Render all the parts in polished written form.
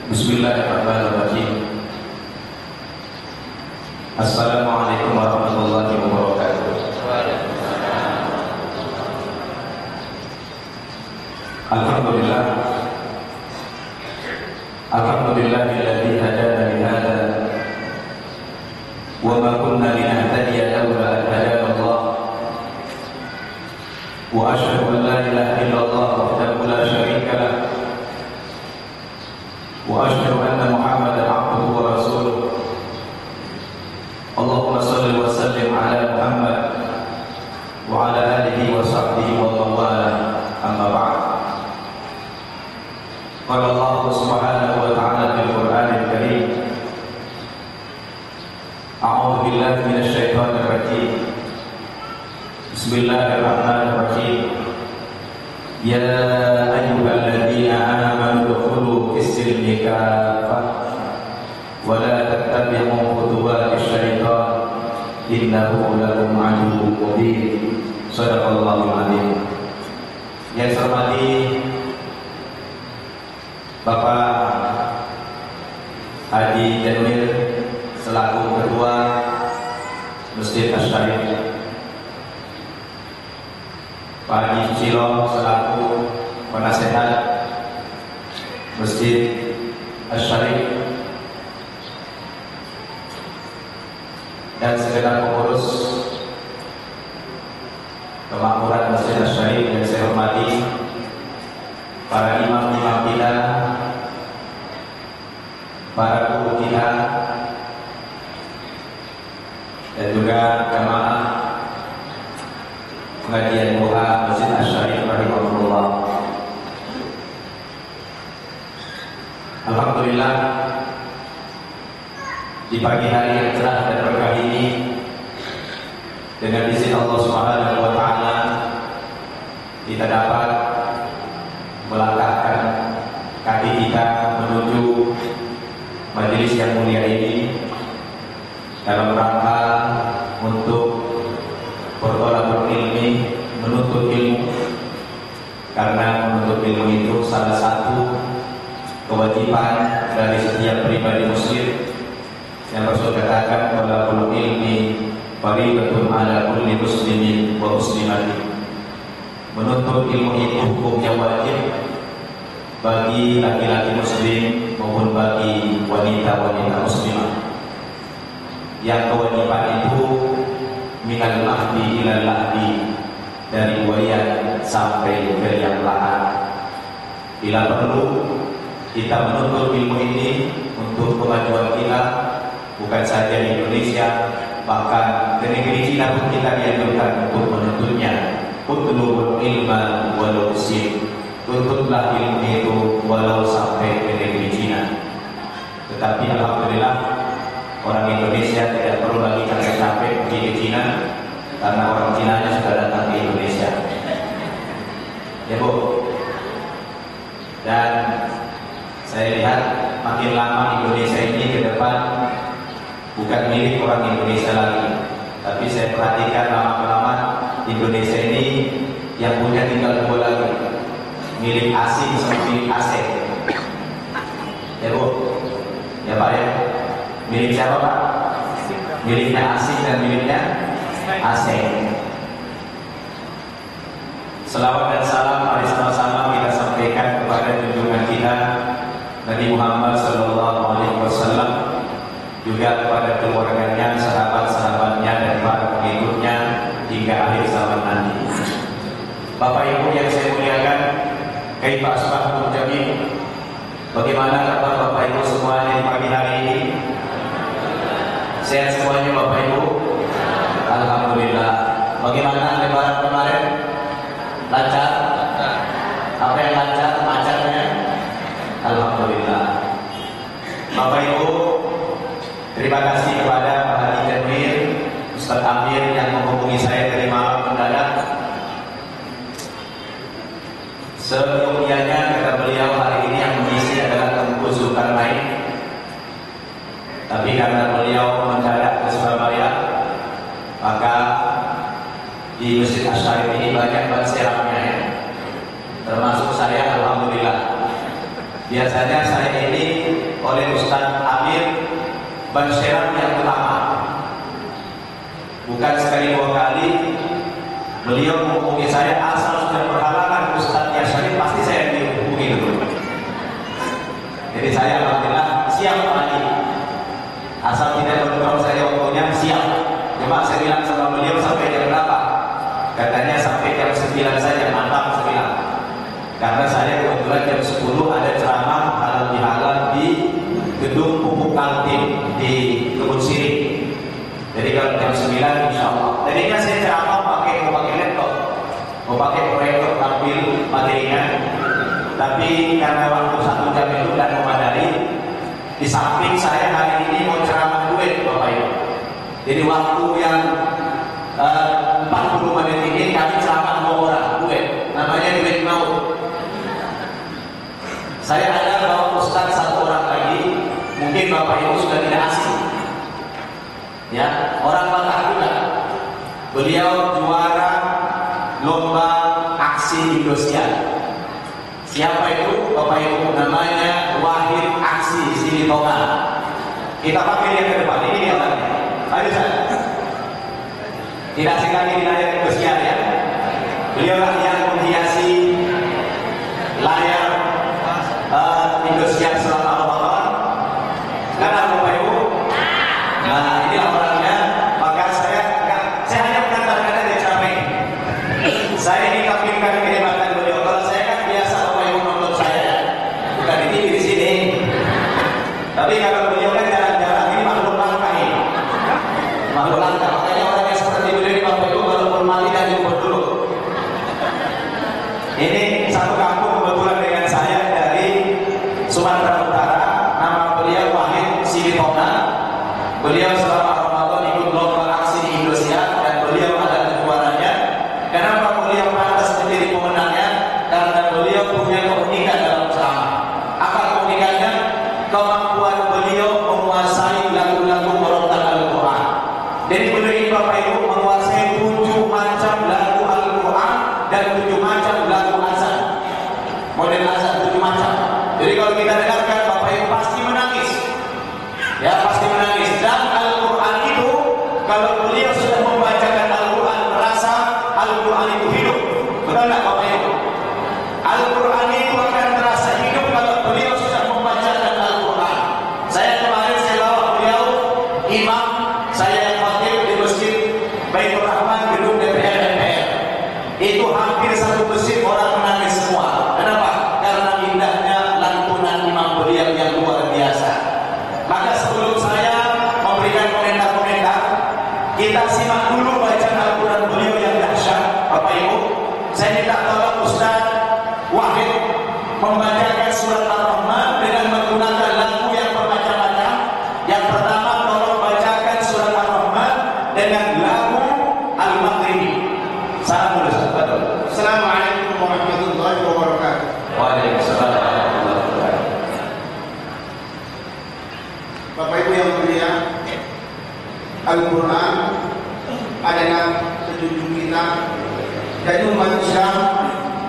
Bismillahirrahmanirrahim. Assalamualaikum warahmatullahi wabarakatuh. Alhamdulillah. Alhamdulillahilladzi hadana li hada wa ma kunna linahtadiya laula an hadana Allah. Wa asyhadu an la ilaha illallah wahdahu la syarika lah. Wa asyhadu anna Muhammadan abduhu wa rasuluh. Allahumma shalli wa sallim ala Muhammad wa ala alihi wa sahbihi wa man wala. Amma ba'd. Qala Allah subhanahu wa ta'ala fil Qur'anil Karim. A'udzu billahi minasy syaithanir rajim. Bismillahirrahmanirrahim. Ya ayyuhalladzina amanu udkhulu fis-silmi kaffah wa la tattabi'u khutuwatis syaitan innahu lakum aduwwun mubin. Shadaqallahul adzim. Yang saya hormati Bapak Haji Janwir selaku Ketua Masjid Asy-Syarif, Pak Haji Susilo selaku penasehat Masjid Asy-Syarif, dan segenap pengurus kemakmuran Masjid Asy-Syarif yang saya hormati, para imam-imam kita, para guru kita, dan juga jamaah pengajian doa Masjid Asy-Syarif rahimahullah. Alhamdulillah, di pagi hari yang cerah dan berkah ini, dengan izin Allah Subhanahu wa taala, kita dapat melangkahkan kaki kita menuju majelis yang mulia ini dalam rangka untuk bertolak ilmi, menuntut ilmu, karena menuntut ilmu itu salah satu kewajiban dari setiap pribadi muslim yang Rasul katakan talabul ilmi fardhatun ala kulli muslimin wa muslimatin. Menuntut ilmu itu hukumnya wajib bagi laki-laki muslim maupun bagi wanita-wanita muslimah. Yang kewajiban itu minal mahdi ilal lahdi, dari buaya sampai ke yang lahat. Bila perlu kita menuntut ilmu ini untuk kemajuan kita, bukan saja di Indonesia, bahkan di negeri Cina pun kita dianjurkan untuk menuntutnya. Utlubul ilma walau sin, tuntutlah ilmu itu walau sampai ke negeri Cina. Tetapi alhamdulillah, orang Indonesia tidak perlu lagi capek-capek pergi ke Cina, karena orang Cinanya sudah datang ke Indonesia. Ya Bu. Dan saya lihat makin lama Indonesia ini ke depan bukan milik orang Indonesia lagi, tapi saya perhatikan lama-kelamaan Indonesia ini yang punya tinggal dua lagi, milik asing sama milik asing. Ya Bu, ya Pak ya. Milik siapa Pak? Miliknya asing dan miliknya asing. Selawat dan salam mari sama-sama kita sampaikan kepada junjungan kita Nabi Muhammad SAW, juga kepada keluarganya, sahabat-sahabatnya, dan para pengikutnya hingga akhir zaman nanti. Bapak Ibu yang saya muliakan, kaifa asbahtum jami'an? Bagaimana kabar Bapak Ibu semuanya di pagi hari ini? Sehat semuanya Bapak Ibu? Alhamdulillah. Bagaimana lebaran kemarin? Lancar? Apa yang lancar? Macetnya? Alhamdulillah. Bapak Ibu, terima kasih kepada Pak Haji Janwir, Ustaz Amir yang menghubungi saya dari malam mendadak. Seyogianya kata beliau, hari ini yang mengisi adalah Tengku Zulkarnain. Tapi karena beliau mendadak ke Surabaya, maka di Masjid Asy-Syarif ini banyak ban serapnya ya. Termasuk saya, alhamdulillah. Biasanya saya ini oleh Ustaz Amir Bansyiran yang utama. Bukan sekali dua kali beliau menghubungi saya, asal sudah berhalangan Ustaz Yasmin pasti saya dihubungi dulu. Jadi saya alhamdulillah siap lagi. Asal tidak berdoa saya waktunya siap. Cuma saya bilang sama beliau sampai jam berapa? Katanya sampai jam 9 saja, mantap 9. Karena saya kebetulan jam 10 ada ceramah halal bihalal di gedung pupuk Kaltim di Kebun Sirih. Jadi kalau jam 9 insya Allah. Tadinya saya ceramah mau pakai laptop, mau pakai proyektor tampil materinya. Tapi karena waktu 1 jam itu tidak memadai, di samping saya hari ini mau ceramah duet Bapak Ibu. Jadi waktu yang 40 menit ini kami ceramah 2 orang duet, namanya duet maut. Saya ada bawa Ustaz 1 orang lagi, mungkin Bapak Ibu sudah tidak asing. Ya, orang Batak juga. Beliau juara lomba aksi Indosiar. Siapa itu Bapak Ibu? Namanya Wahid Aksi Silitonga. Kita pakai dia ke depan. Ini dia tadi. Ayo saya. Tidak asing lagi di layar Indosiar ya. Beliau lah yang menghiasi layar Indosiar selama Ramadan. Karena Bapak Ibu. Nah, inilah orangnya. Maka saya hanya mengantarkan dari ceramah ini. Saya dikapirkan kehebatan beliau. Kalau saya kan biasa Bapak Ibu nonton saya, bukan di TV di sini. Tapi kalau beliau kan jarang-jarang, ini makhluk langka ini. Makhluk langka. Makanya orang yang seperti beliau ini Bapak Ibu walaupun mati dan jumpa dulu. Ini satu kampung kebetulan dengan saya dari Sumatera Utara. Nama beliau Wahid Silitonga. Beliau selama Ramadan ikut lomba aksi di Indosiar dan beliau adalah kejuaranya. Kenapa beliau pantas menjadi pemenangnya? Karena beliau punya keunikan dalam ceramah. Apa keunikannya? Kemampuan beliau menguasai lagu-lagu berontak Al-Quran. Jadi beliau ini Bapak Ibu menguasai 7 macam lagu Al-Quran dan 7 macam lagu azan. Model azan 7 macam. Jadi kalau kita dengarkan Bapak Ibu pasti menangis. Ya pasti menangis. Dan Al-Quran itu kalau beliau sudah membacakan Al-Quran merasa Al-Quran itu hidup. Betul tak Bapak Ibu? Al-Quran itu akan terasa hidup kalau beliau sudah membacakan Al-Quran. Saya kemarin saya bawa beliau imam saya yang khotib di masjid Baitur Rahman gedung DPR MPR. Itu hampir satu masjid orang menangis semua. Kenapa? Karena indahnya lantunan imam beliau yang luar biasa. Maka sebelum saya memberikan komentar-komentar, kita simak dulu bacaan Al-Quran beliau yang dahsyat, Bapak Ibu. Saya minta tolong Ustaz Wahid membacakan surat Ar-Rahman dengan menggunakan lagu yang bermacam-macam. Yang pertama tolong bacakan surat Ar-Rahman dengan lagu Al-Maghribi. Salam dulu Ustaz. Assalamualaikum warahmatullahi wabarakatuh. Waalaikumsalam warahmatullahi wabarakatuh. Bapak Ibu yang mulia, Al-Quran adalah petunjuk kita. Jadi umat Islam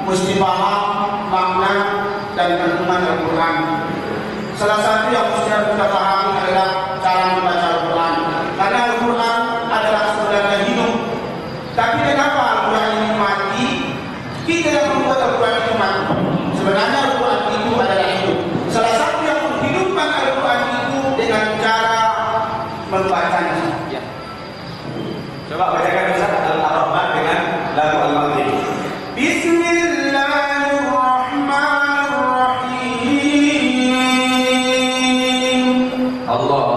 mesti paham makna dan kandungan Al-Quran. Salah satu yang mesti kita pahami adalah cara membaca Al-Quran. Karena Al-Quran adalah sebenarnya hidup. Tapi kenapa Al-Quran ini mati? Kita yang membuat Al-Quran itu mati. Sebenarnya Al-Quran itu adalah hidup. Salah satu yang menghidupkan Al-Quran itu dengan cara membacanya. Ya. Coba bacakan Ustaz Al-Rahman dengan lagu Al-Maghribi. Bismillahirrahmanirrahim. Allah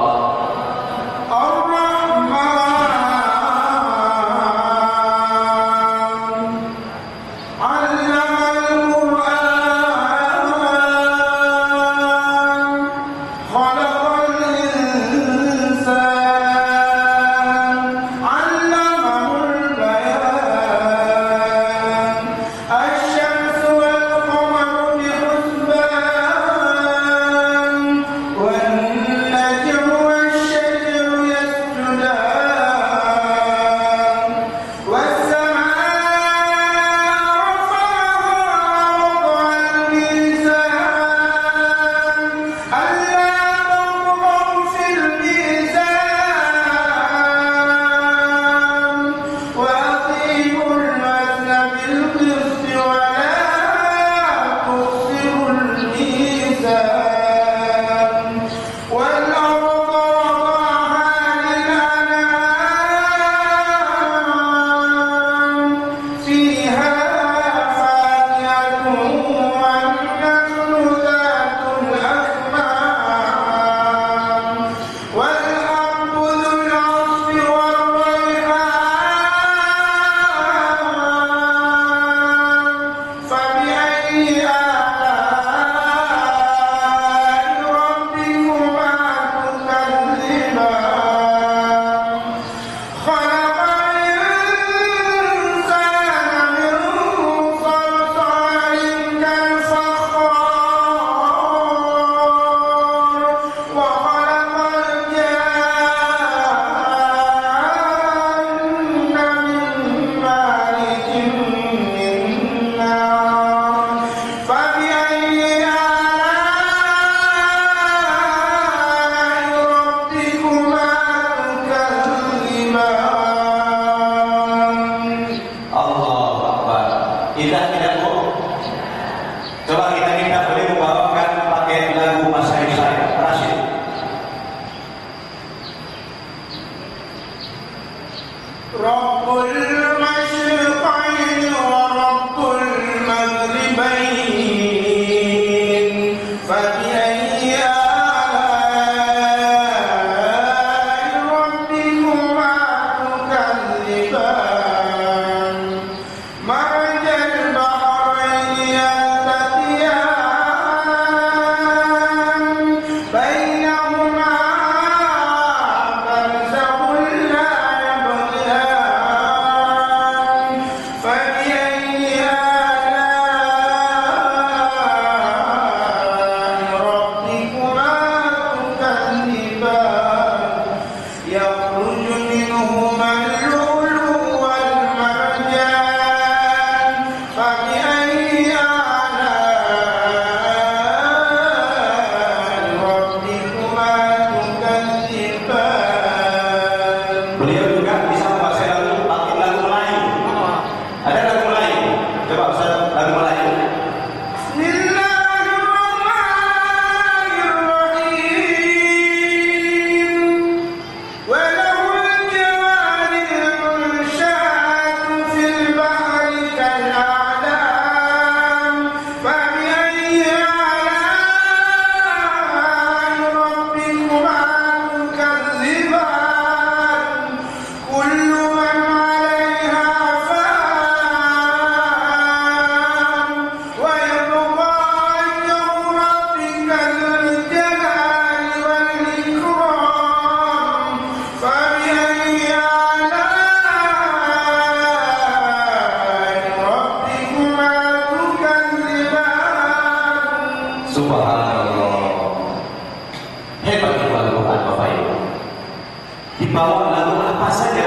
Dibawa lagu apa saja,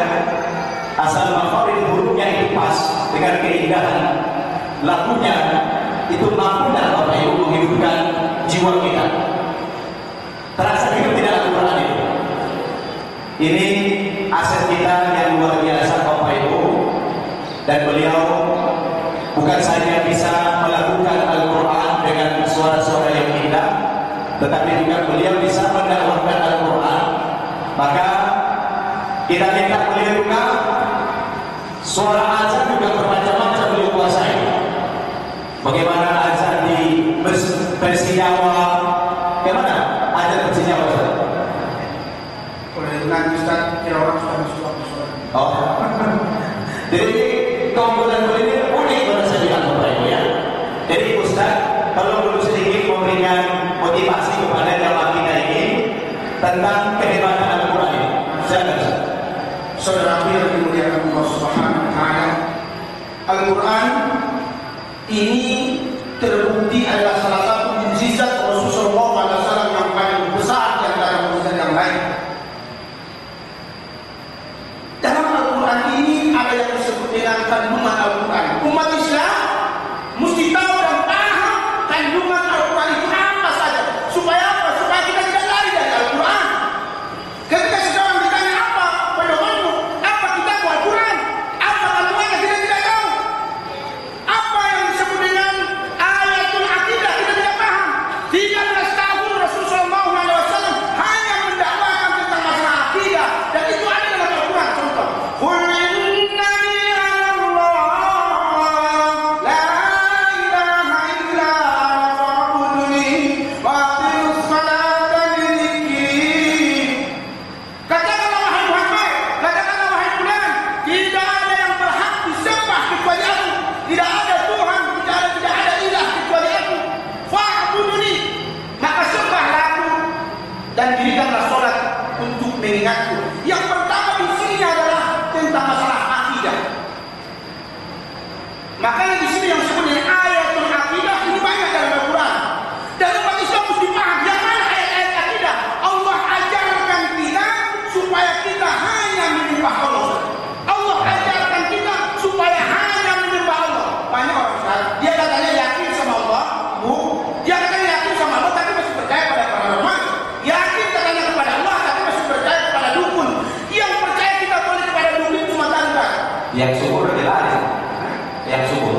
asal makhraj hurufnya itu pas dengan keindahan lagunya, itu mampulah Bapak Ibu menghidupkan jiwa kita. Terasa hidup tidak Al-Quran itu. Ini aset kita yang luar biasa Bapak Ibu, dan beliau bukan saja bisa melakukan Al-Quran dengan suara-suara yang indah, tetapi juga beliau bisa mendakwahkan Al-Quran. Maka kita minta beliau juga suara azan juga bermacam-macam beliau kuasai. Bagaimana azan di Persijawa? Bagaimana azan Persijawa? Oleh nanti Ustaz, kira orang sudah masuk waktu sholat. Oh, jadi keunggulan beliau ini unik menurut saya bilang Bapak Ibu ya. Jadi Ustaz perlu dulu sedikit memberikan motivasi kepada jamaah kita ini tentang kehebatan Al-Quran ini. Silakan Ustaz. Saudaraku yang dimuliakan Allah Subhanahu wa taala, Al-Quran ini terbukti adalah salah satu mukjizat Rasulullah SAW yang paling besar di antara mukjizat yang lain. Dalam Al-Quran ini ada yang disebut dengan kandungan Al-Quran. Umat Islam mesti tahu dan paham kandungan Al-Quran itu apa saja. Supaya apa? Supaya kita tidak lari dari Al-Quran. Ketika seseorang ditanya apa pedomanmu, apa kitabmu Al-Quran, apa kandungannya, kita tidak tahu. Apa yang disebut dengan ayatul aqidah, kita tidak paham. 13 tahun Rasulullah SAW hanya mendakwakan tentang masalah aqidah, dan itu ada dalam Al-Quran. Contoh, qul innani Allah la ilaha illa fa'buduni wa aqimus salata li dzikri. Katakanlah wahai Muhammad, katakanlah wahai fulan, tidak ada yang berhak disembah kecuali Aku. Tidak ada Tuhan, tidak ada ilah kecuali Aku. Fa'buduni, maka sembahlah Aku dan dirikanlah sholat untuk mengingatku. Yang pertama di sini adalah tentang masalah akidah. Makanya di sini yang disebut dengan ayatul akidah ini banyak dalam Al-Quran. Dan umat Islam mesti paham yang mana ayat-ayat akidah. Allah ajarkan kita supaya kita hanya menyembah Allah. Allah ajarkan kita supaya hanya menyembah Allah. Banyak orang sekarang dia katanya yakin sama Allah, dia katanya yakin sama Allah tapi masih percaya pada paranormal. Yakin katanya kepada Allah tapi masih percaya kepada dukun. Yang percaya kita boleh kepada dukun cuma tanda. Yang subur jelas, yang subur.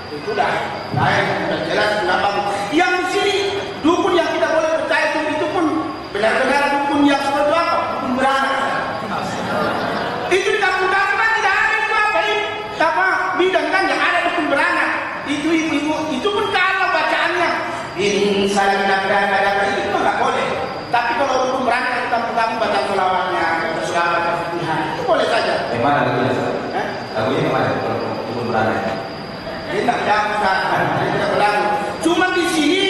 Itulah lain, sudah jelas kenapa. Yang di sini dukun yang kita boleh percaya itu pun benar-benar dukun yang seperti apa? Dukun beranak. Itu di kampung-kampung kan tidak ada itu apa ini? Apa bidang kan yang ada dukun beranak. Itu ibu-ibu, itu pun kalau bacaannya ini salah dana itu nggak boleh. Tapi kalau untuk berangkat kita pertama baca sholawatnya, baca sholawat, baca Fatihah, itu boleh saja. Yang mana lagunya? Lagunya yang mana? Kalau untuk berangkat? Dia tidak berangkat, dia tidak berangkat. Cuma di sini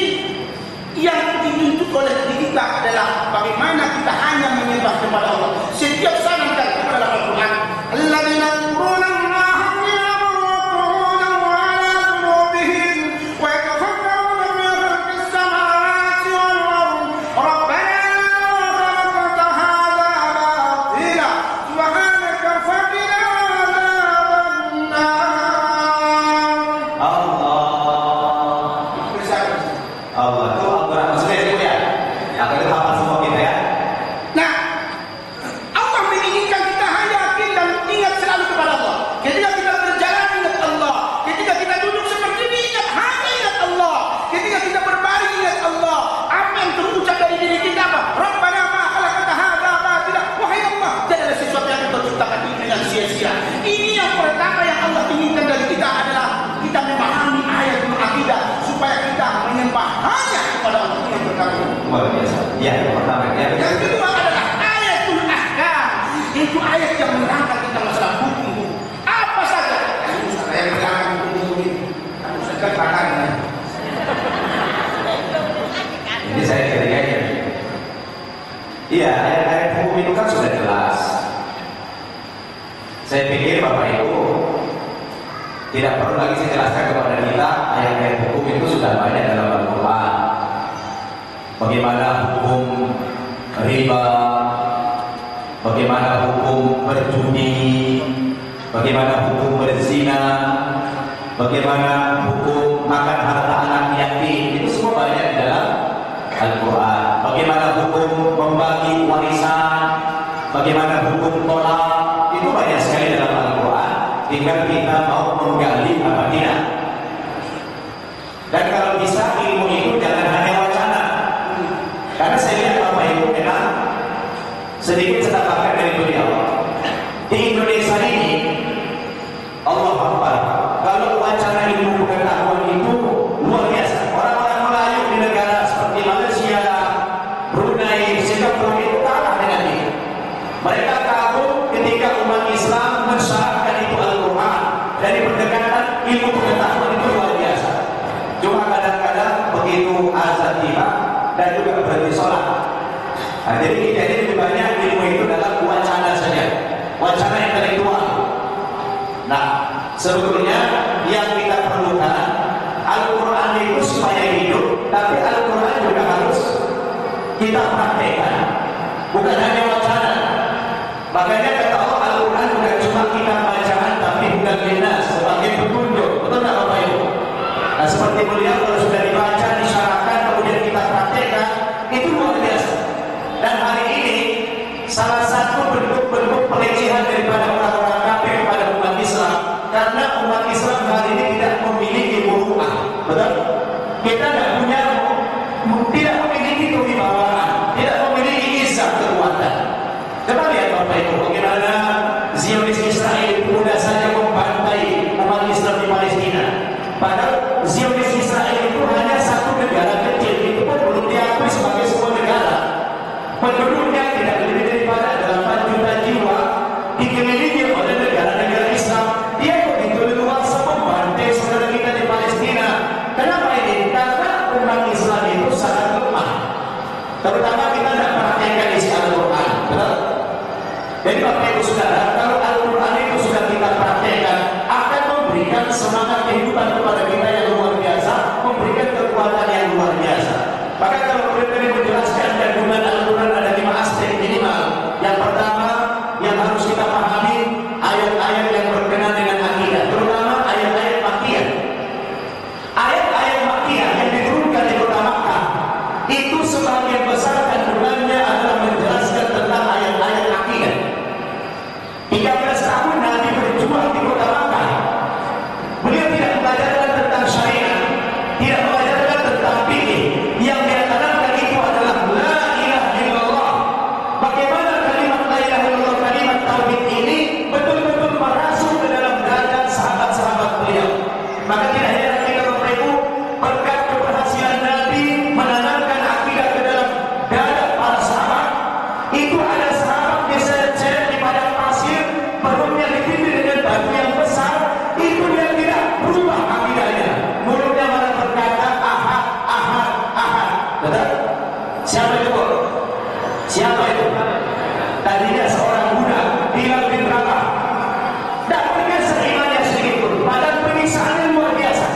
yang dituntut oleh kita adalah bagaimana kita hanya menyembah kepada Allah. Setiap saat kita kepada Al-Quran. Alladzina yadhkuruna Allaha qiyaman wa qu'udan wa 'ala junubihim wa yatafakkaruna fi khalqis samawati wal ardi. Rabbana la tuzigh hadha batila subhanaka faqina adzaban nar. Allah itu Al-Quran maksudnya itu ya. Apa itu hafal semua kita ya? Nah, Allah menginginkan kita hanya yakin dan ingat selalu kepada Allah. Ketika kita berjalan ingat Allah. Ketika kita duduk seperti ini hanya ingat Allah. Ketika kita berbaring ingat Allah. Apa yang terucap dari diri kita apa? Rabbana ma khalaqta hadza batila. Wahai Allah, tidaklah sesuatu yang Engkau ciptakan ini dengan sia-sia. Ini yang pertama yang Allah inginkan dari kita adalah kita memahami ayat akidah supaya kita menyembah hanya kepada Allah yang berkata. Luar biasa. Ya, yang pertama ya. Yang kedua adalah ayatul ahkam. Itu ayat yang menerangkan tentang masalah hukum. Apa saja yang menerangkan hukum ini? Aku sudah katakan. Ini saya ketiganya. Iya, ayat-ayat hukum itu kan sudah jelas. Saya pikir Bapak Ibu tidak perlu lagi saya jelaskan kepada kita ayat-ayat hukum itu sudah banyak dalam Al-Quran. Bagaimana hukum riba, bagaimana hukum berjudi, bagaimana hukum berzina, bagaimana hukum makan harta anak yatim, itu semua banyak di dalam Al-Quran. Bagaimana hukum membagi warisan, bagaimana hukum tolak, itu banyak sekali dalam Al-Quran. Tinggal kita mau menggali apa tidak. Dan kalau bisa ilmu itu jangan hanya wacana. Karena saya lihat Bapak Ibu memang sedikit saya tambahkan dari beliau. Di Indonesia ini, Allah Akbar, kalau wacana ilmu pengetahuan itu luar biasa. Orang-orang Melayu di negara seperti Malaysia, Brunei, Singapura itu kalah dengan ini. Mereka kagum ketika umat Islam mensyaratkan itu Al-Quran. Dari pendekatan ilmu pengetahuan itu luar biasa. Cuma kadang-kadang begitu azan tiba dan juga berhenti sholat. Nah, jadi kita ini lebih banyak ilmu itu dalam wacana saja, wacana intelektual. Nah, sebetulnya yang kita perlukan Al-Quran itu supaya hidup, tapi Al-Quran juga harus kita praktekkan, bukan hanya wacana. Makanya kata Allah, Al-Quran bukan cuma kita bacaan, tapi bukan linas, sebagai petunjuk. Betul tak Bapak Ibu? Nah, seperti beliau kalau sudah dibaca, disyaratkan, kemudian kita praktekkan, itu luar biasa. Dan hari ini salah satu bentuk-bentuk pelecehan daripada orang-orang kafir kepada umat Islam, karena umat Islam hari ini tidak memiliki muruah. Betul? Kita tidak memiliki kewibawaan, tidak memiliki izah kekuatan. Coba lihat Bapak Ibu, bagaimana Zionis Israel mudah saja membantai umat Islam di Palestina. Padahal Zionis Israel itu hanya satu negara kecil, itu pun belum diakui sebagai sebuah negara. Penduduknya tidak lebih daripada 8 juta jiwa, dikelilingi oleh negara-negara Islam. Dia begitu leluasa membantai saudara kita di Palestina. Kenapa ini? Karena umat Islam itu sangat lemah. Terutama kita tidak perhatikan isi Al-Quran. Betul? Jadi Bapak Ibu Saudara, kalau Al-Quran itu sudah kita praktekkan, akan memberikan semangat kehidupan kepada kita yang luar biasa, memberikan kekuatan yang luar biasa. Maka kalau boleh menjelaskan kandungan Al-Quran ada 5 aspek minimal. Yang pertama, yang harus kita pahami, ayat-ayat yang berkenaan dengan akidah, terutama ayat-ayat Makkiyah. Ayat-ayat Makkiyah yang diturunkan di kota Makkah, itu sebagian besar kandungannya adalah menjelaskan tentang ayat-ayat akidah. 13 tahun Nabi berjuang di kota Makkah. Beliau tidak mengajarkan tentang syariat, tidak mengajarkan tentang fikih. Yang dia tanamkan itu adalah la ilaha illallah. Bagaimana kalimat la ilaha illallah, kalimat tauhid ini betul-betul merasuk ke dalam dada sahabat-sahabat beliau. Maka tidak heran kita Bapak Ibu, berkat keberhasilan Nabi menanamkan Siapa itu? Siapa itu? Tadinya seorang budak, tinggal di berapa? Tak pernah seimannya sedikit pun. Padahal penyiksaan luar biasa.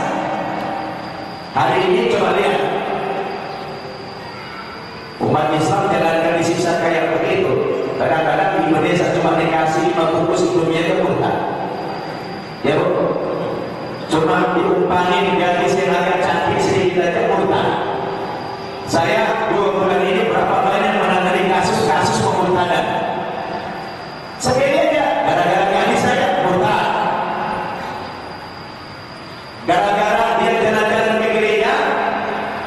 Hari ini coba lihat, umat Islam jangan disiksa kayak begitu. Kadang-kadang di Indonesia cuma dikasih 5 bungkus sebelumnya itu murtad. Ya bu, cuma diumpangin gadis yang agak cantik sedikit aja murtad. Saya 2 bulan ini berapa banyak menangani kasus-kasus pemurtadan. Sekali aja, gara-gara gadis saya murtad. Gara-gara dia jalan-jalan ke gereja,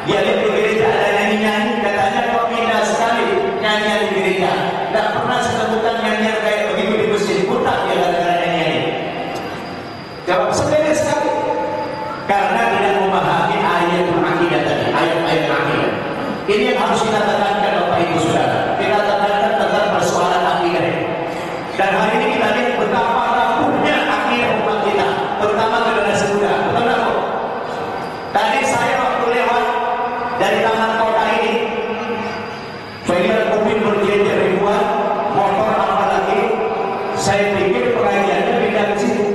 dia lihat di gereja ada nyanyi-nyanyi, katanya kok indah sekali nyanyian di gereja. Tidak pernah saya temukan nyanyian kayak begitu di masjid. Murtad dia gara-gara nyanyi-nyanyi. Jawab sepele sekali. Karena tidak memahami ayatul akidah tadi, ayat-ayat akidah. Ini yang harus kita tekankan Bapak Ibu Saudara. Kita tekankan tentang persoalan akidah. Dan hari ini kita lihat betapa rapuhnya akidah umat kita, terutama generasi muda. Betul nggak Bu? Tadi saya waktu lewat dari taman kota ini, saya lihat mobil berjejer ribuan, motor apalagi. Saya pikir pengajiannya pindah ke situ.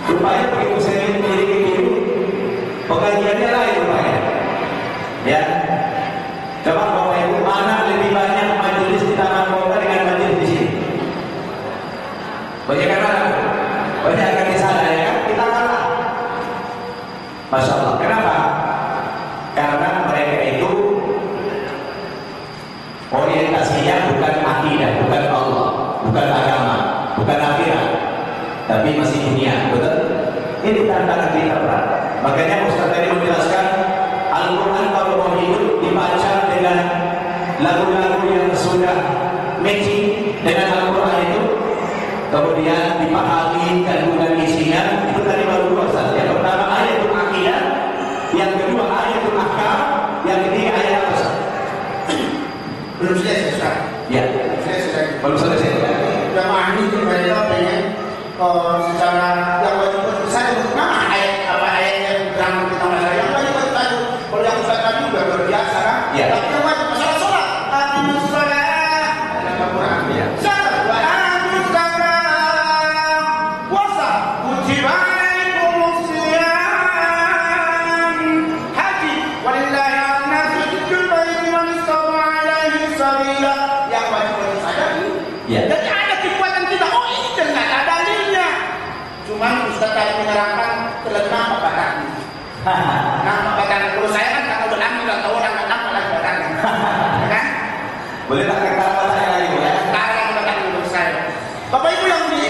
Rupanya begitu saya memiliki diri, pengajiannya lain rupanya. Ya, coba Bapak Ibu, mana lebih banyak majelis di taman kota dengan majelis di sini? Banyak kan mana? Banyak kan di sana ya kan? Kita kalah. Masya Allah. Kenapa? Karena mereka itu orientasinya bukan akidah, bukan Allah, bukan agama, bukan akhirat, tapi masih dunia. Betul? Ini tantangan kita berat. Makanya Ustaz tadi menjelaskan Al-Quran kalau mau hidup dibaca dengan lagu-lagu yang sudah matching dengan Al-Quran itu, kemudian dipahami kandungan isinya. Itu tadi baru 2 Ustaz. Yang pertama ayatul akidah, yang kedua ayatul ahkam, yang ketiga ayat apa Ustaz? Belum selesai Ustaz. Ya, belum selesai. Jamaah ini mereka pengen secara yang wajib saya mana ayat apa ayat yang berang kita masalah yang wajib tadi. Kalau yang Ustaz tadi udah berbiasa kan? Ya. Tapi yang wajib masalah sholat. Aqimus sholat. Ada Quran. Ya. Zakat wa atuz zakat. Puasa. Kutiba alaikumus shiyam. Haji. Walillahi 'alan-nas hajjul baiti man istata'a ilaihi sabila. Yang wajib saja ini. Ya. Jadi ada kekuatan kita. Oh ini ternyata dalilnya. Cuman Ustaz tadi menerangkan terletak apa badannya. Nama badan. Kalau saya kan kalau belang nggak tahu orang apa lagi badan. Kan? Boleh tak kata saya lagi ya? Sekarang badan menurut saya. Bapak Ibu yang di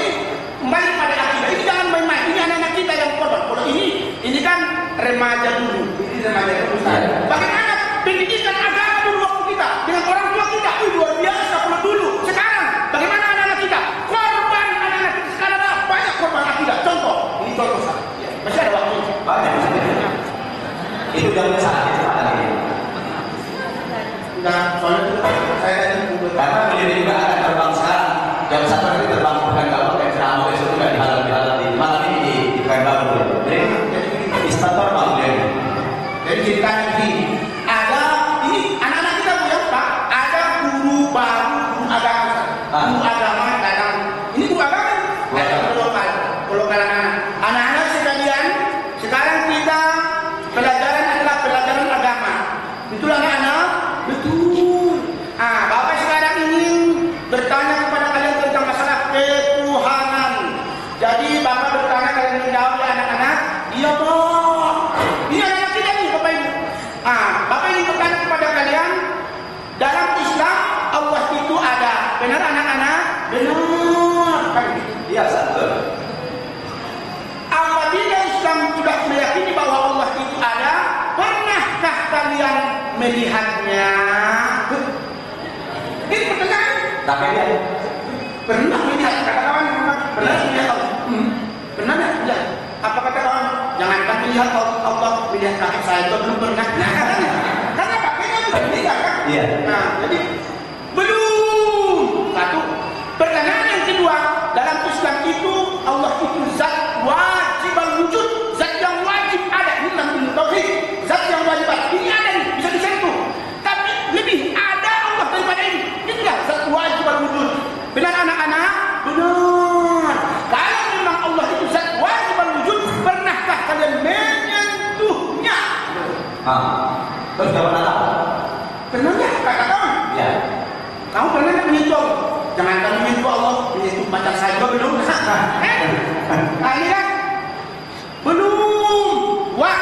kembali pada akidah ini jangan main-main. Ini anak-anak kita yang kodok. Kalau ini kan remaja dulu. Ini remaja dulu. Bagaimana pendidikan agama dulu waktu kita dengan orang tua kita? Luar biasa kalau dulu. Sekarang bagaimana anak-anak kita? Korban anak-anak kita sekarang banyak korban akidah. Contoh, ini contoh Ustaz. Masih ada waktu. Banyak. Itu jangan salah itu ada ini. Enggak, soalnya itu saya tadi Karena beliau juga akan terbang sekarang. Jam 1 nanti terbang ke Pekanbaru dan ceramah besok juga di halal di malam ini di Pekanbaru. Jadi istator mau beliau. jadi ceritanya begini. Ada ini anak-anak kita Bu ya Pak. Ada guru baru, guru agama. Guru agama kadang ini guru agama. Kalau anak-anak sekalian sekarang kita pelajaran adalah pelajaran agama. Itulah anak-anak. Betul. Bapak sekarang ingin bertanya kepada kalian tentang masalah ketuhanan. Jadi Bapak bertanya kalian menjawab ya anak-anak. Iya Pak. Ini anak kita nih Bapak Ibu. Bapak ingin bertanya kepada kalian dalam Islam Allah itu ada. Benar anak-anak? Benar. Kan gitu. Iya satu. Apabila Islam sudah meyakini bahwa Allah itu ada, pernahkah kalian melihatnya? Ini pertanyaan. Tapi dia Pernah melihat? Kata kawan, pernah melihat Allah? Pernah nggak melihat? Apa kata kawan? Jangankan melihat Allah, melihat kaki saya itu belum pernah. Karena kakinya sudah meninggal kan? Iya. Nah, jadi belum. Satu. Pertanyaan yang kedua, dalam Islam itu Allah itu zat wajib wujud, zat yang wajib ada. Ini tentang tauhid, zat yang wajib ada. Ini ada nih, bisa disentuh. Terus gak pernah tahu? Pernah nggak katakan? Ya. Kamu pernah nggak menyentuh? Jangan kamu menyentuh Allah, menyentuh pacar saya juga belum. Nah ini kan belum. Wah,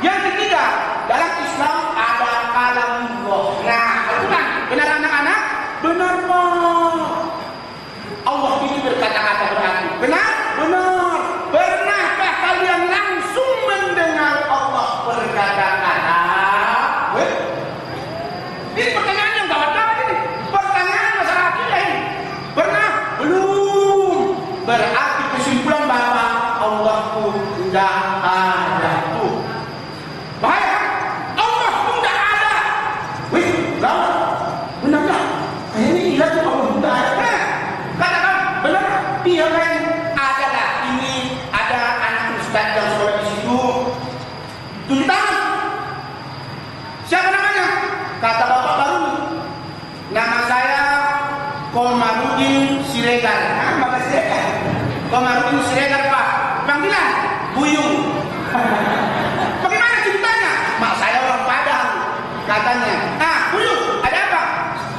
yang ketiga dalam Islam ada kalamullah. Nah, bukan benar anak-anak? Benar Pak. Allah itu berkata-kata berarti. Benar? Benar. Pernahkah kalian langsung mendengar Allah berkata-kata? Ini pertanyaan yang gawat-gawat ini. Pertanyaan masalah akidah ini. Pernah? Belum. Berarti kesimpulan bahwa Allah itu tidak ada tuh. Bahaya. Allah itu tidak ada. Wih, gawat. Benar nggak? Kayaknya gila tuh Allah tidak ada. Katakan benar. Iya kan? Ada lah. Ini ada anak ustaz yang sekolah di situ. Tunjuk tangan. Siapa namanya? Kata bapak baru nih. Nama saya Komarudin Siregar. Maka Siregar. Komarudin Siregar Pak. Panggilan Buyung. Bagaimana ceritanya? Mak saya orang Padang. Katanya, Buyung, ada apa?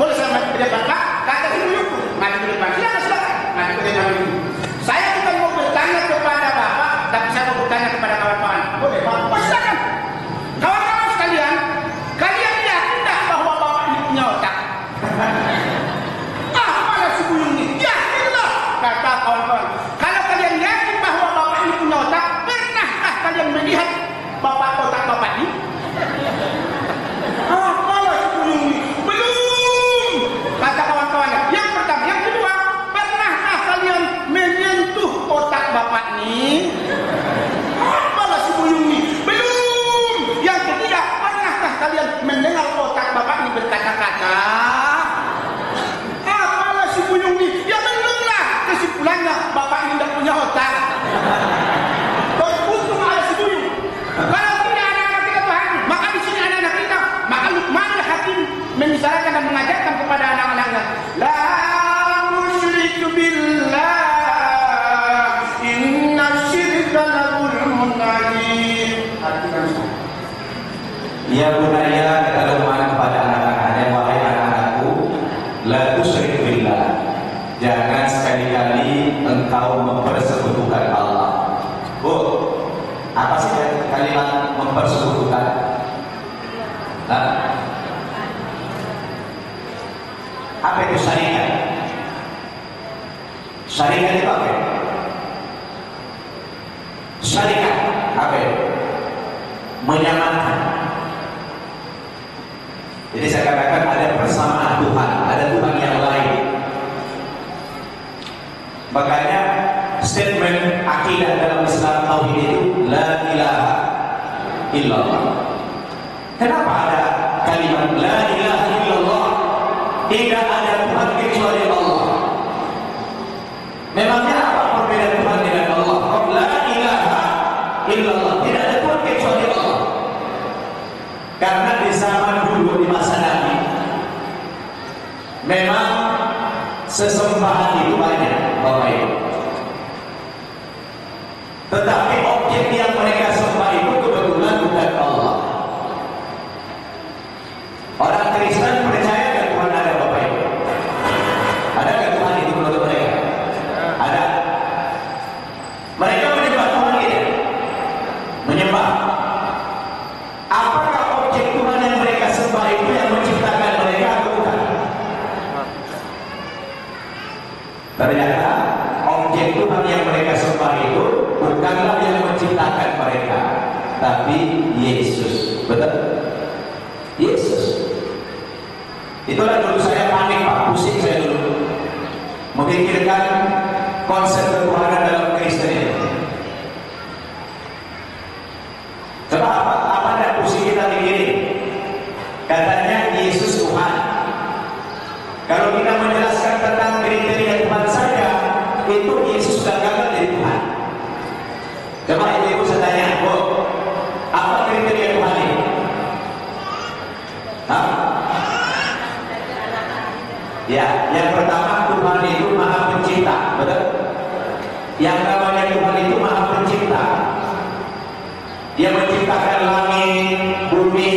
Boleh saya mati ke depan Pak? Kata si Buyung, mati ke depan. Silakan. Mati ke depan ini. Saya bukan mau bertanya kepada bapak, tapi saya mau bertanya kepada kawan-kawan. Boleh Pak? Silakan. Kawan-kawan sekalian, kalian yakin tak bahwa bapak ini punya otak? Mana si Buyung ini? Yakinlah, kata kawan-kawan. Kalau kalian yakin bahwa bapak ini punya otak, pernahkah kalian melihat bapak otak bapak ini? Mana si Buyung ini? Belum, kata kawan-kawan. Yang pertama, yang kedua, pernahkah kalian menyentuh otak bapak ini? Mana si Buyung ini? Belum. Yang ketiga, pernahkah kalian mendengar otak bapak ini berkata-kata? Apalah si Buyung ini? Ya belumlah. Kesimpulannya bapak ini tidak punya otak. Untung ada si Buyung. Kalau tidak anak-anak kita pahami, maka di sini anak-anak kita, maka Luqman Hakim membicarakan dan mengajarkan kepada anak-anaknya, la musyriku billah, inna syirka la zulmun adzim. Ya bunaya, kata Luqman kepada anak-anaknya, wahai anak-anakku, la tusyrik billah. Jangan sekali-kali engkau mempersekutukan Allah. Bu, apa sih kalimat mempersekutukan? Apa itu syarikat? Syarikat itu apa? Syarikat apa? Menyamakan. Jadi saya katakan ada persamaan Tuhan, ada Tuhan yang lain. Makanya statement akidah dalam Islam tauhid itu la ilaha illallah. Kenapa ada kalimat la ilaha illallah? Tidak ada Tuhan kecuali Allah. Memangnya apa perbedaan Tuhan dengan Allah? La ilaha illallah. Tidak ada Tuhan kecuali Allah. Karena di zaman dulu, di masa Nabi, memang sesembahan itu banyak, Bapak Ibu. Tetapi objek yang mereka sembah itu kebetulan bukan Allah. Orang Kristen percaya ke Tuhan ada, Bapak Ibu? Ada ke Tuhan itu menurut mereka? Ada. Mereka menyembah Tuhan tidak? Menyembah. Apakah objek Tuhan yang mereka sembah itu yang menciptakan mereka atau bukan? Ternyata objek Tuhan yang mereka sembah itu bukanlah yang menciptakan mereka, tapi Yesus. Betul? Yesus. Itulah dulu saya panik Pak, pusing saya dulu memikirkan konsep ketuhanan dalam Kristen ini. Coba apa dan pusing kita mikirin? Katanya Yesus Tuhan. Kalau kita menjelaskan tentang kriteria Tuhan saja, itu Yesus sudah gagal dari Tuhan. Coba ibu-ibu saya tanya, Bu, apa kriteria Tuhan ini? Ya, yang pertama Tuhan itu Maha Pencipta, betul? Yang namanya Tuhan itu Maha Pencipta. Dia menciptakan langit, bumi,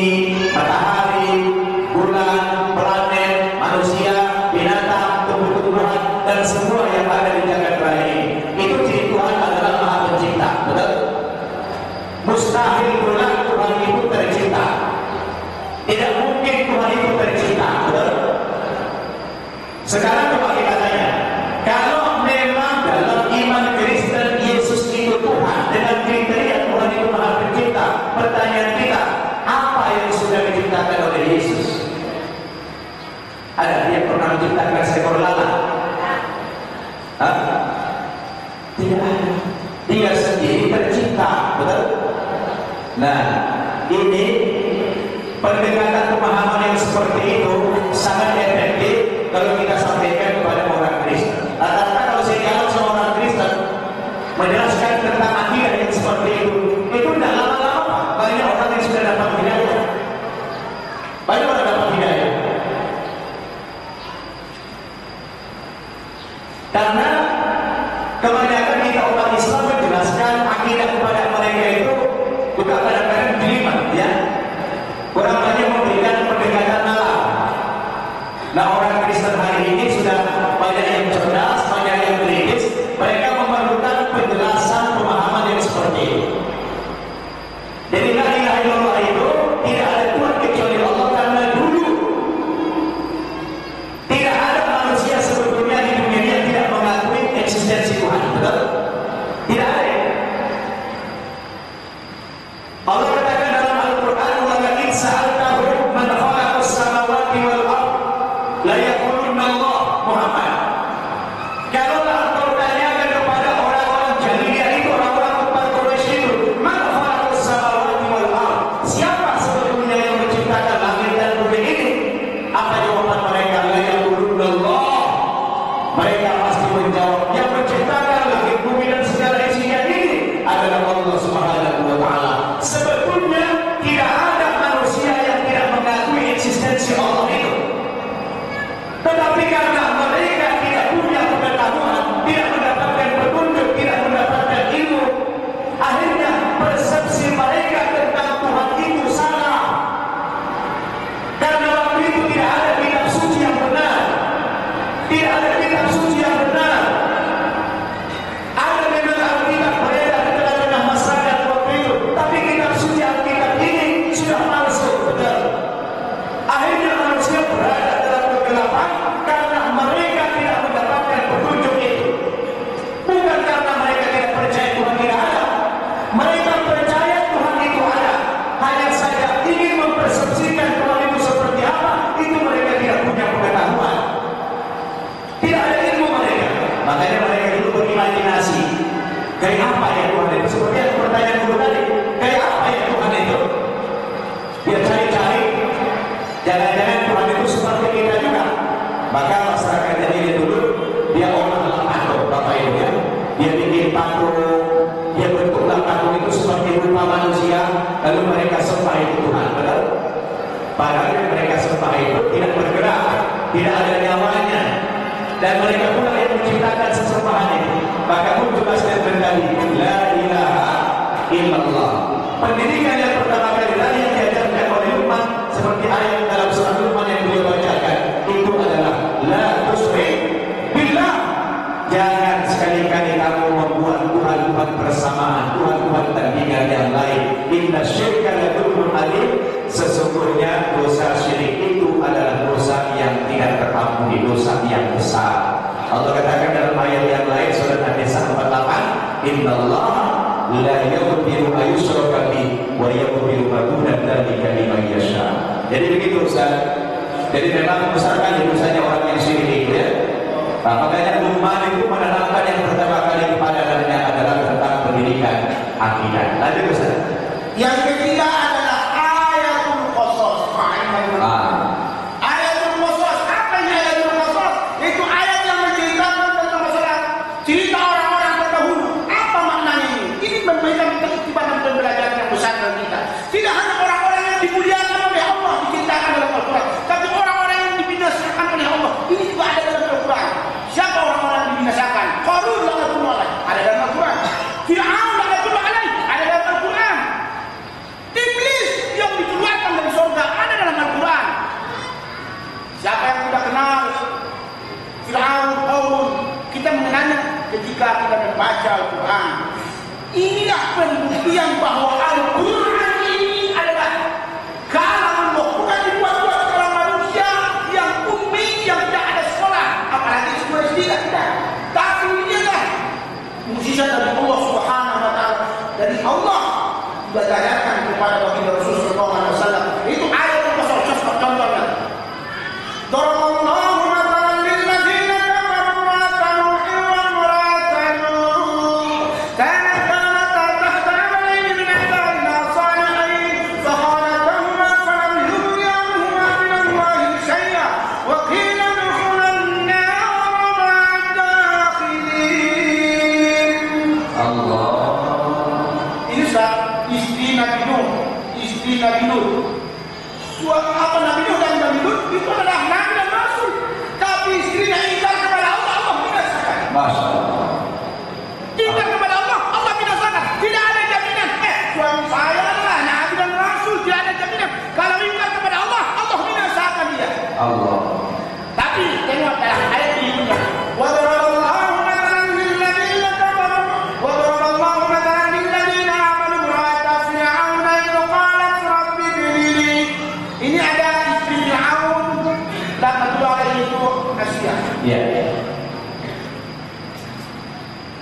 Tidak mungkin Tuhan itu tercipta, betul? Sekarang coba kita tanya, kalau memang dalam iman Kristen Yesus itu Tuhan dengan kriteria Tuhan itu Maha Pencipta, pertanyaan kita, apa yang sudah diciptakan oleh Yesus? Ada yang pernah menciptakan seekor lalat? Hah? Tidak ada. Dia sendiri tercipta, betul? Nah, ini pendekatan pemahaman yang seperti itu sangat efektif kalau kita sampaikan kepada orang Kristen. Rata-rata kalau saya dialog sama orang Kristen menjelaskan tentang akidah yang seperti itu tidak lama-lama banyak orang yang sudah dapat hidayah. Banyak orang dapat hidayah. Karena kebanyakan kita umat Islam menjelaskan akidah kepada mereka itu juga kadang-kadang jelimet, ya. Kurang banyak memberikan pendekatan nalar. Nah, orang Kristen hari ini sudah banyak yang cerdas, banyak yang kritis. Mereka memerlukan penjelasan pemahaman yang seperti itu. Jadi la ilaha illallah itu tidak ada Tuhan kecuali Allah, karena dulu tidak ada manusia sebetulnya di dunia ini yang tidak mengakui eksistensi Tuhan, betul? Tidak ada. Allah katakan dalam Al-Quran, wa la in sa'altahum man khalaqas samawati wal ard la yaqulunna Allah. Muhammad, kalau engkau tanyakan kepada orang-orang jahiliyah itu, orang-orang kufar Quraisy itu, man khalaqas samawati wal ard, siapa sebetulnya yang menciptakan langit dan bumi ini? Apa jawaban mereka? La yaqulunna Allah. Mereka pasti menjawab, yang menciptakan langit, bumi dan segala isinya ini adalah Allah Subhanahu wa Ta'ala. Sebetulnya tidak ada manusia yang tidak mengakui eksistensi Allah itu. Tetapi karena mereka tidak punya pengetahuan, tidak mendapatkan petunjuk, tidak mendapatkan ilmu, akhirnya persepsi mereka tentang Tuhan itu salah. Karena waktu itu tidak ada kitab suci yang benar, tidak ada kitab suci yang benar. Ada memang Alkitab beredar di tengah-tengah masyarakat waktu itu, tapi kitab suci Alkitab ini sudah palsu, betul. Akhirnya manusia berada dalam kegelapan karena mereka tidak mendapatkan petunjuk itu. Bukan karena mereka tidak percaya Tuhan tidak ada. Mereka percaya Tuhan itu ada, hanya saja ingin mempersepsikan Tuhan itu seperti apa, itu mereka tidak punya pengetahuan. Tidak ada ilmu mereka. Makanya mereka itu berimajinasi. Kayak apa ya Tuhan itu? Seperti yang pertanyaan dulu tadi. Kayak apa ya Tuhan itu? Dia cari-cari. Jangan-jangan Tuhan itu seperti kita juga. Maka masyarakat ini dulu dia olah patung, Bapak Ibu ya. Dia bikin patung, dia bentuklah patung itu seperti rupa manusia, lalu mereka sembah itu Tuhan, betul? Padahal yang mereka sembah itu tidak bergerak, tidak ada nyawanya, dan mereka pula yang menciptakan sesembahan itu. Maka muncullah statement tadi, la ilaha illallah. Pendidikan yang pertama kali tadi yang diajarkan oleh umat, seperti ayat dalam surah Luqman yang beliau bacakan, itu adalah la tusyrik billah. Jangan sekali-kali kamu membuat Tuhan-Tuhan bersamaan, Tuhan-Tuhan tandingan yang lain. Inna syirka la dzulmun adzim. Sesungguhnya dosa syirik itu adalah dosa yang tidak terampuni, dosa yang besar. Allah katakan dalam ayat yang lain surah An-Nisa 48, innallaha la yaghfiru ayyushraka bihi wa yaghfiru ma duna dzalika liman yasha. Jadi begitu Ustaz. Jadi memang misalkan dosanya orang yang syirik itu ya. Nah, makanya Luqman itu menanamkan yang pertama kali kepada anaknya adalah tentang pendidikan akidah. Lanjut Ustaz. Yang ketiga adalah ayatul qasas. Ayatul qasas, apa ini ayatul qasas? Itu ayat yang menceritakan tentang masalah cerita orang-orang terdahulu. Apa maknanya ini? Ini memberikan keiktibaran pembelajaran yang besar bagi kita. Tidak hanya orang-orang yang dimuliakan oleh Allah diceritakan dalam Al-Quran, tapi orang-orang yang dibinasakan oleh Allah ini juga ada dalam Al-Quran. Siapa orang-orang yang dibinasakan? Qarun la'natullah alaih, ada dalam Al-Quran. Fir'aun la'natullah alaih, ada dalam Al-Quran. Iblis yang dikeluarkan dari surga ada dalam Al-Quran. Siapa yang tidak kenal Fir'aun, Qarun? Kita mengenalnya ketika kita membaca Al-Quran. Inilah pembuktian bahwa Al-Quran ini adalah kalam Allah, bukan Nabi Nuh dan Nabi Lut itu adalah nabi dan rasul. Tapi istrinya ingkar kepada Allah, Allah binasakan. Masya Allah. Ingkar kepada Allah, Allah binasakan. Tidak ada jaminan. Suami saya adalah nabi dan rasul, tidak ada jaminan. Kalau ingkar kepada Allah, Allah binasakan dia. Allah. Tapi tengok dalam ayat ini. Wadaraballahu matalan lilladzina kafaru wadaraballahu matalan lilladzina amanu imra'ata fir'auna idh qalat rabbi ighfirli. Ini ada istri Fir'aun dan kedua ada itu Asia. Iya.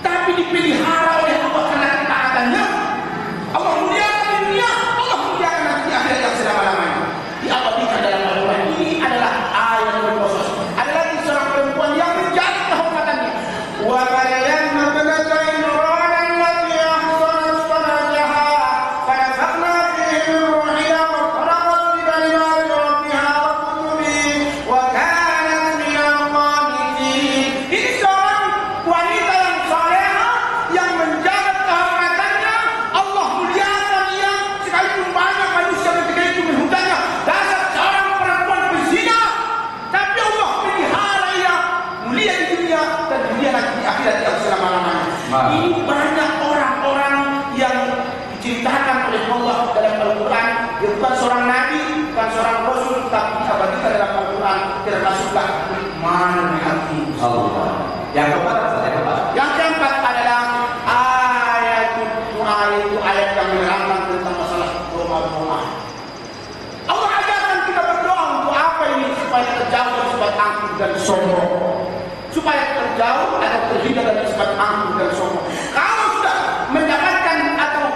Tapi dipelihara oleh Allah karena ketaatannya. Allah muliakan di dunia, Allah muliakan nanti akhirat yang selama-lamanya. Diabadikan dalam Al-Quran. Ini adalah ayat berkhusus. Ada lagi seorang perempuan yang menjaga kehormatannya. Wa Maryam ibnata Imran allati ahsanat farajaha fanafakna fihi min ruhina wa khalaqat bi kalimati rabbiha wa kutubihi wa kanat minal qanitin. Ini seorang wanita yang salehah yang menjaga kehormatannya. Allah muliakan dia sekalipun banyak manusia ketika itu menghujatnya. Dasar seorang perempuan berzina, tapi Allah pelihara ia mulia di dunia dan mulia nanti di akhirat yang selama-lamanya. Ini banyak orang-orang yang diceritakan oleh Allah dalam Al-Quran. Dia bukan seorang nabi, bukan seorang rasul, tapi diabadikan dalam Al-Quran. Termasuklah Luqman Hakim. Allah. Yang keempat apa? Yang keempat. Yang keempat adalah ayat doa, itu ayat yang menerangkan tentang masalah doa. Allah ajarkan kita berdoa untuk apa ini? Supaya terjauh dari sifat angkuh dan sombong. Supaya terjauh atau terhindar dari sifat angkuh dan sombong. Kalau sudah mendapatkan atau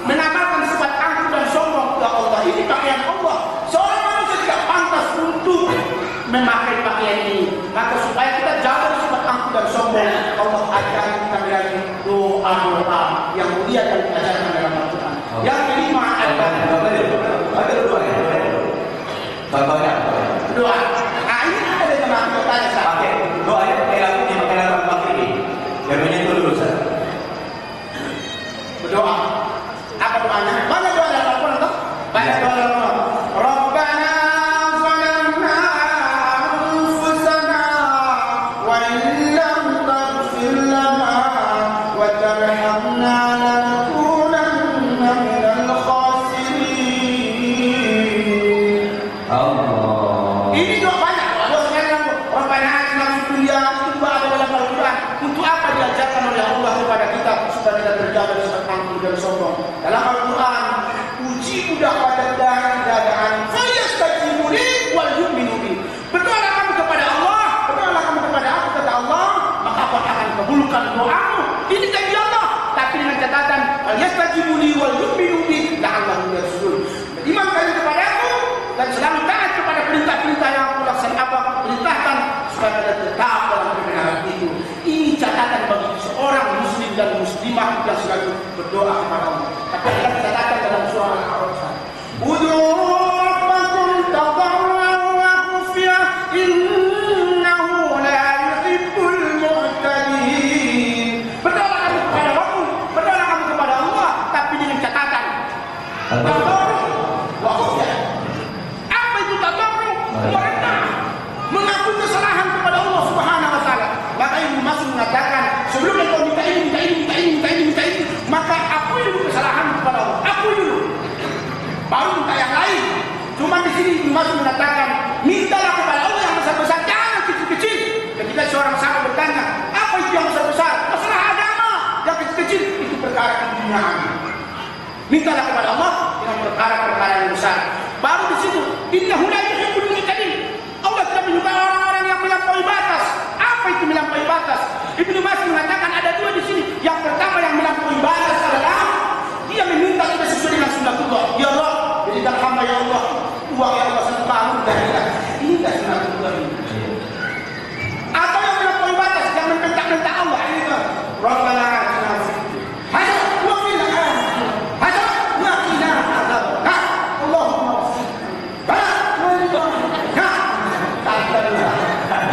mengamalkan sifat angkuh dan sombong ke Allah, ini pakaian Allah. Seorang manusia tidak pantas untuk memakai pakaian ini. Maka supaya kita jauh dari sifat angkuh dan sombong, Allah ajarkan kita melalui doa-doa yang mulia dan diajarkan dalam Al-Quran. Yang kelima adalah Ada dua ya. Contohnya. doa. Nah ini ada jemaah bertanya saya. Pakai doanya pakai lagu di pakai lagu pakai ini. Yang menyentuh dulu Ustaz. Berdoa. Apa doanya? Banyak doa dalam Al-Quran tuh. Banyak doa dalam Al-Quran. Rabbana zalamna anfusana wa illam taghfir lana wa tarhamna lanakunanna minal khasirin. Allah. Ini doa banyak. Doa sekarang Rabbana atina fid dunya, itu doa ada dalam Al-Quran. Untuk apa diajarkan oleh Allah kepada kita supaya kita terjaga dari sifat angkuh dan sombong. Dalam Al-Quran, uji budak pada keadaan fayastajibu li wal yu'minu bi. Berdoalah kamu kepada Allah, berdoalah kamu kepada aku kata Allah, maka aku akan kabulkan doamu. Ini janji Allah, tapi dengan catatan fayastajibu li wal yu'minu bi la'allahum yarshudun. Beriman kamu kepada aku dan selalu taat kepada perintah-perintah yang aku perintahkan supaya kita tetap dalam kebenaran itu. Ini catatan bagi seorang muslim dan muslimah yang selalu berdoa kepada Allah. Tapi ada catatan dalam surah Al-A'raf. Ud'u rabbakum tadarruan wa khufyah innahu la yuhibbul mu'tadin. Berdoalah kamu kepada Rabbmu, berdoalah kamu kepada Allah, tapi dengan catatan tadarruan wa khufyah. Apa itu tadarruan? Merendah, mengakui kesalahan kepada Allah Subhanahu wa taala. Maka Ibnu Mas'ud mengatakan, sebelum engkau minta ini, maka akui dulu kesalahan kepada Allah. Akui dulu. Baru minta yang lain. Cuma di sini Ibnu Mas'ud mengatakan, mintalah kepada Allah yang besar-besar, jangan kecil-kecil. Ketika seorang sahabat bertanya, apa itu yang besar-besar? Masalah agama. Yang kecil-kecil itu perkara keduniaan. Mintalah kepada Allah dengan perkara-perkara yang besar. Baru di situ, innahu la yuhibbul mu'tadin. Allah tidak menyukai orang-orang yang melampaui batas. Apa itu melampaui batas? Ibnu Mas'ud mengatakan ada dua di sini. Yang pertama yang melampaui batas adalah dia meminta kita sesuai dengan sunnatullah. Ya Allah, jadikan hamba ya Allah, uang yang Allah setahun dan ini dah sunnatullah ini. Atau yang melampaui batas, yang membentak-bentak Allah. Ini kan Rabbana atina fid dunya hasanah wa fil akhirati hasanah wa qina adzabannar. Allahumma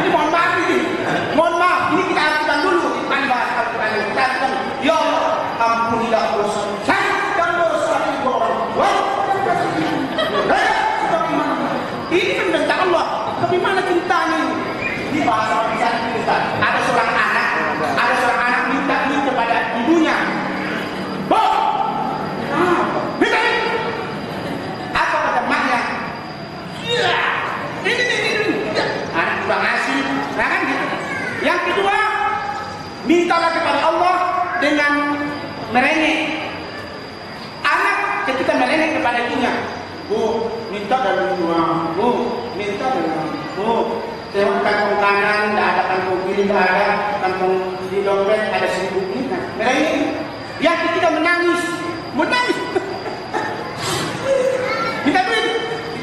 ini mohon maaf ini. Mohon maaf, ini kita artikan dulu. Bukan bahas Al-Quran. Kita artikan, ya Allah, ampunilah dosa saya dan dosa ibu orang tua. Sudah iman bahasa manusia ini Ustaz. Ada seorang anak minta duit kepada ibunya. Bu, minta duit. Apa kata maknya? Iya, ini. Anak juga ngasih, nah kan gitu. Yang kedua, mintalah kepada Allah dengan merengek. Anak ketika merengek kepada ibunya, Bu, minta dari rumah. Bu, minta dari rumah. Bu, tengok kantong kanan, tidak ada kantong kiri, tidak ada kantong di dompet, ada 1.000 ini. Nah, merengek. Yang ketiga menangis. Minta duit.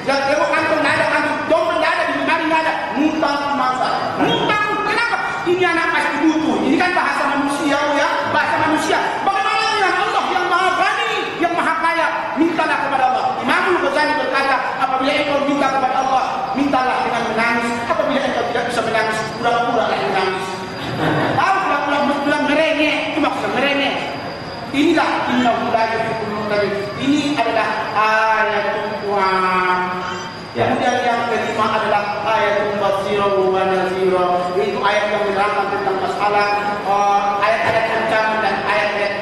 Tengok kantong, tidak ada kantong dompet, tidak ada di lemari, tidak ada. Muntah masa. Muntah. Kenapa? Ini anak pasti butuh. Ini kan bahasa manusia, ya, bahasa manusia. Bagaimana dengan Allah yang maha berani, yang maha kaya? Mintalah kepada Allah. Imam Ghazali berkata, apabila engkau minta kepada Allah, mintalah dengan menangis. Apabila engkau tidak bisa menangis, pura-pura menangis. Tahu pura-pura merengek, itu maksudnya merengek. Inilah inna budaya tadi. Ini adalah ayat Tuhan. Kemudian yang kelima adalah ayat basirah wa nazirah. Itu ayat yang menerangkan tentang masalah ayat-ayat ancaman dan ayat-ayat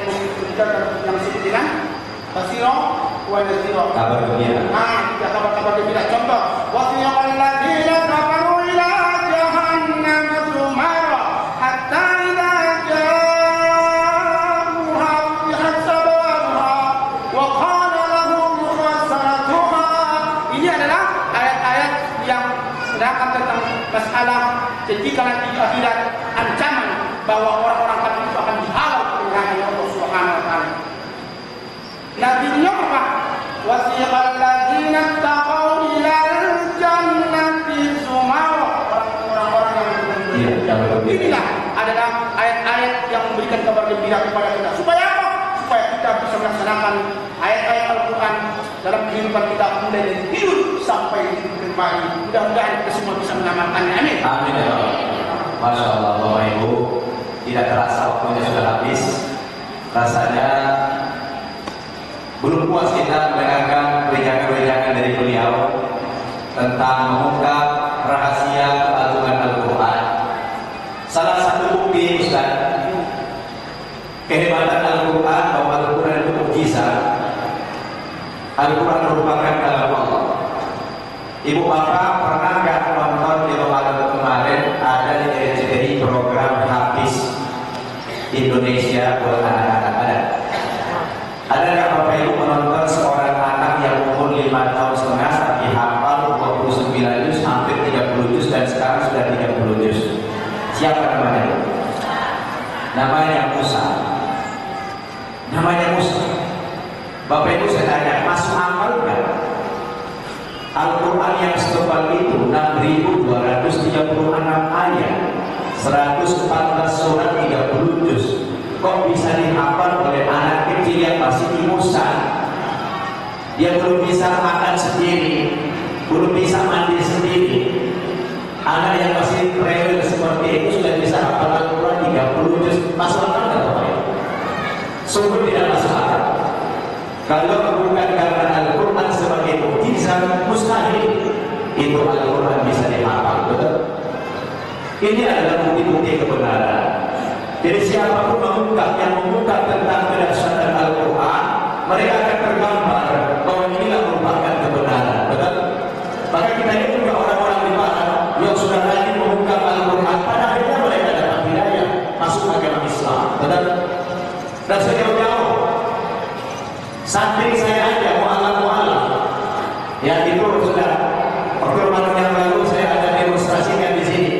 yang disebut dengan basirah wa nazirah. Kabar gembira. Nah, kabar-kabar gembira. Contoh, wasiqal ladzina kafaru ila jahannam zumara hatta idza ja'uha yahsabuha wa qala lahum khazanatuha. Ini adalah ayat-ayat yang menerangkan tentang masalah ketika nanti di akhirat ancaman bahwa orang-orang kafir itu akan dihalau dengan Allah Subhanahu wa taala. Nabinya apa? Wasiqal ladzina taqaw ilal jannati zumara. Orang-orang yang inilah adalah ayat-ayat yang memberikan kabar gembira kepada kita. Supaya apa? Supaya kita bisa melaksanakan ayat-ayat Al-Quran dalam kehidupan kita mulai dari hidup sampai hidup kembali. Mudah-mudahan kita semua bisa mengamalkannya. Amin. Amin ya Allah. Masya Allah, Bapak Ibu, tidak terasa waktunya sudah habis. Rasanya belum puas kita mendengarkan wejangan-wejangan dari beliau tentang mengungkap rahasia keagungan Al-Quran. Salah satu bukti Ustaz kehebatan Al-Quran bahwa Al-Quran itu mukjizat. Al-Quran merupakan kalam Allah. Ibu bapak pernah nggak nonton di Ramadan kemarin ada di RCTI program Hafiz Indonesia buat anak-anak? Ada nggak Bapak Ibu menonton seorang anak yang umur 5 tahun setengah tapi hafal 29 juz, hampir 30 juz dan sekarang sudah 30 juz? Siapa namanya? Namanya Musa. Namanya Musa. Bapak Ibu saya tanya, masuk akal nggak? Al-Quran yang setebal itu 6.236 ayat, 114 surat, 30 juz. Kok bisa dihafal oleh anak kecil yang masih imusan? Dia belum bisa makan sendiri, belum bisa mandi sendiri. Anak yang masih rewel seperti itu sudah bisa hafal Al-Quran 30 juz. Masuk akal nggak Bapak? Sungguh tidak masuk akal. Kalau bukan karena Al-Quran sebagai mukjizat, mustahil itu Al-Quran bisa dihafal. Betul? Ini adalah bukti-bukti kebenaran. Jadi siapapun yang mengungkap tentang kedahsyatan Al-Quran, mereka akan tergambar bahwa inilah merupakan kebenaran. Betul? Maka kita ini juga orang-orang di barat yang sudah rajin mengungkap Al-Quran, pada akhirnya mereka dapat hidayah masuk agama Islam. Betul? Dan sejauh-jauh santri saya aja mu'alaf, ya itu sudah waktu Ramadan yang lalu saya ada demonstrasikan di sini.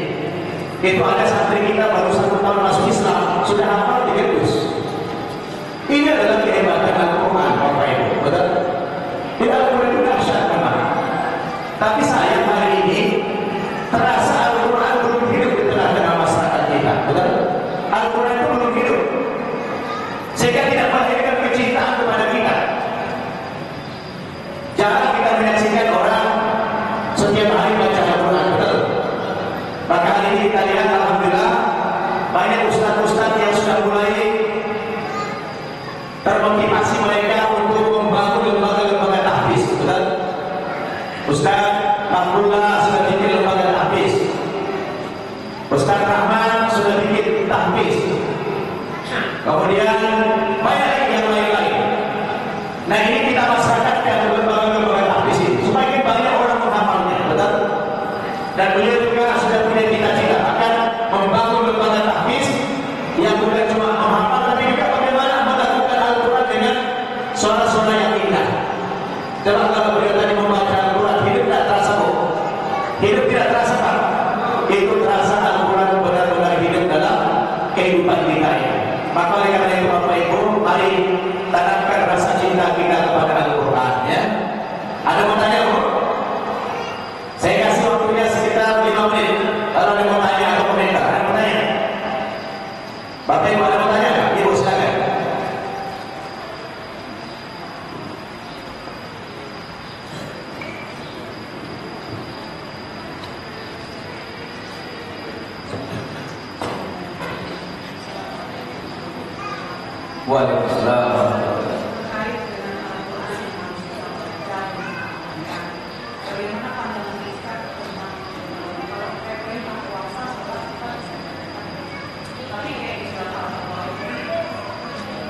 Itu ada santri kita baru 1 tahun masuk Islam sudah hafal 3 juz. Ini adalah kehebatan Al-Quran, Bapak Ibu. Betul? Di Al-Quran itu dahsyat memang. Tapi sayang hari ini terasa Al-Quran belum hidup di tengah-tengah masyarakat kita. Betul? Al-Quran itu belum hidup, sehingga tidak melahirkan kecintaan kepada kita. Jangan kita menyaksikan orang setiap hari baca Al-Quran. Betul? Maka hari ini kita lihat alhamdulillah banyak ustaz-ustaz yang sudah mulai termotivasi mereka untuk membangun lembaga-lembaga tahfiz. Betul? Ustaz Abdullah sudah bikin lembaga tahfiz. Ustaz Rahman sudah bikin tahfiz, kemudian banyak lagi yang lain-lain. Nah ini kita masyarakatkan ke lembaga-lembaga tahfiz ini supaya banyak orang menghafalnya, betul? Dan beliau juga sudah punya cita-cita akan membangun lembaga tahfiz yang bukan cuma menghafal, tapi juga bagaimana melakukan Al-Quran dengan suara-suara yang indah. Coba kalau beliau tadi membaca Al-Quran, hidup tidak terasa kok. Hidup tidak terasa Pak. Itu terasa Al-Quran benar-benar hidup dalam kehidupan kita ini. Maka oleh karena itu Bapak Ibu, mari tanamkan rasa cinta kita kepada Al-Quran ya. Ada mau tanya Bu? Saya kasih waktunya sekitar 5 menit. Kalau ada mau tanya atau komentar, ada mau tanya? Bapak Ibu ada mau tanya nggak? Ibu silakan. Waalaikumsalam.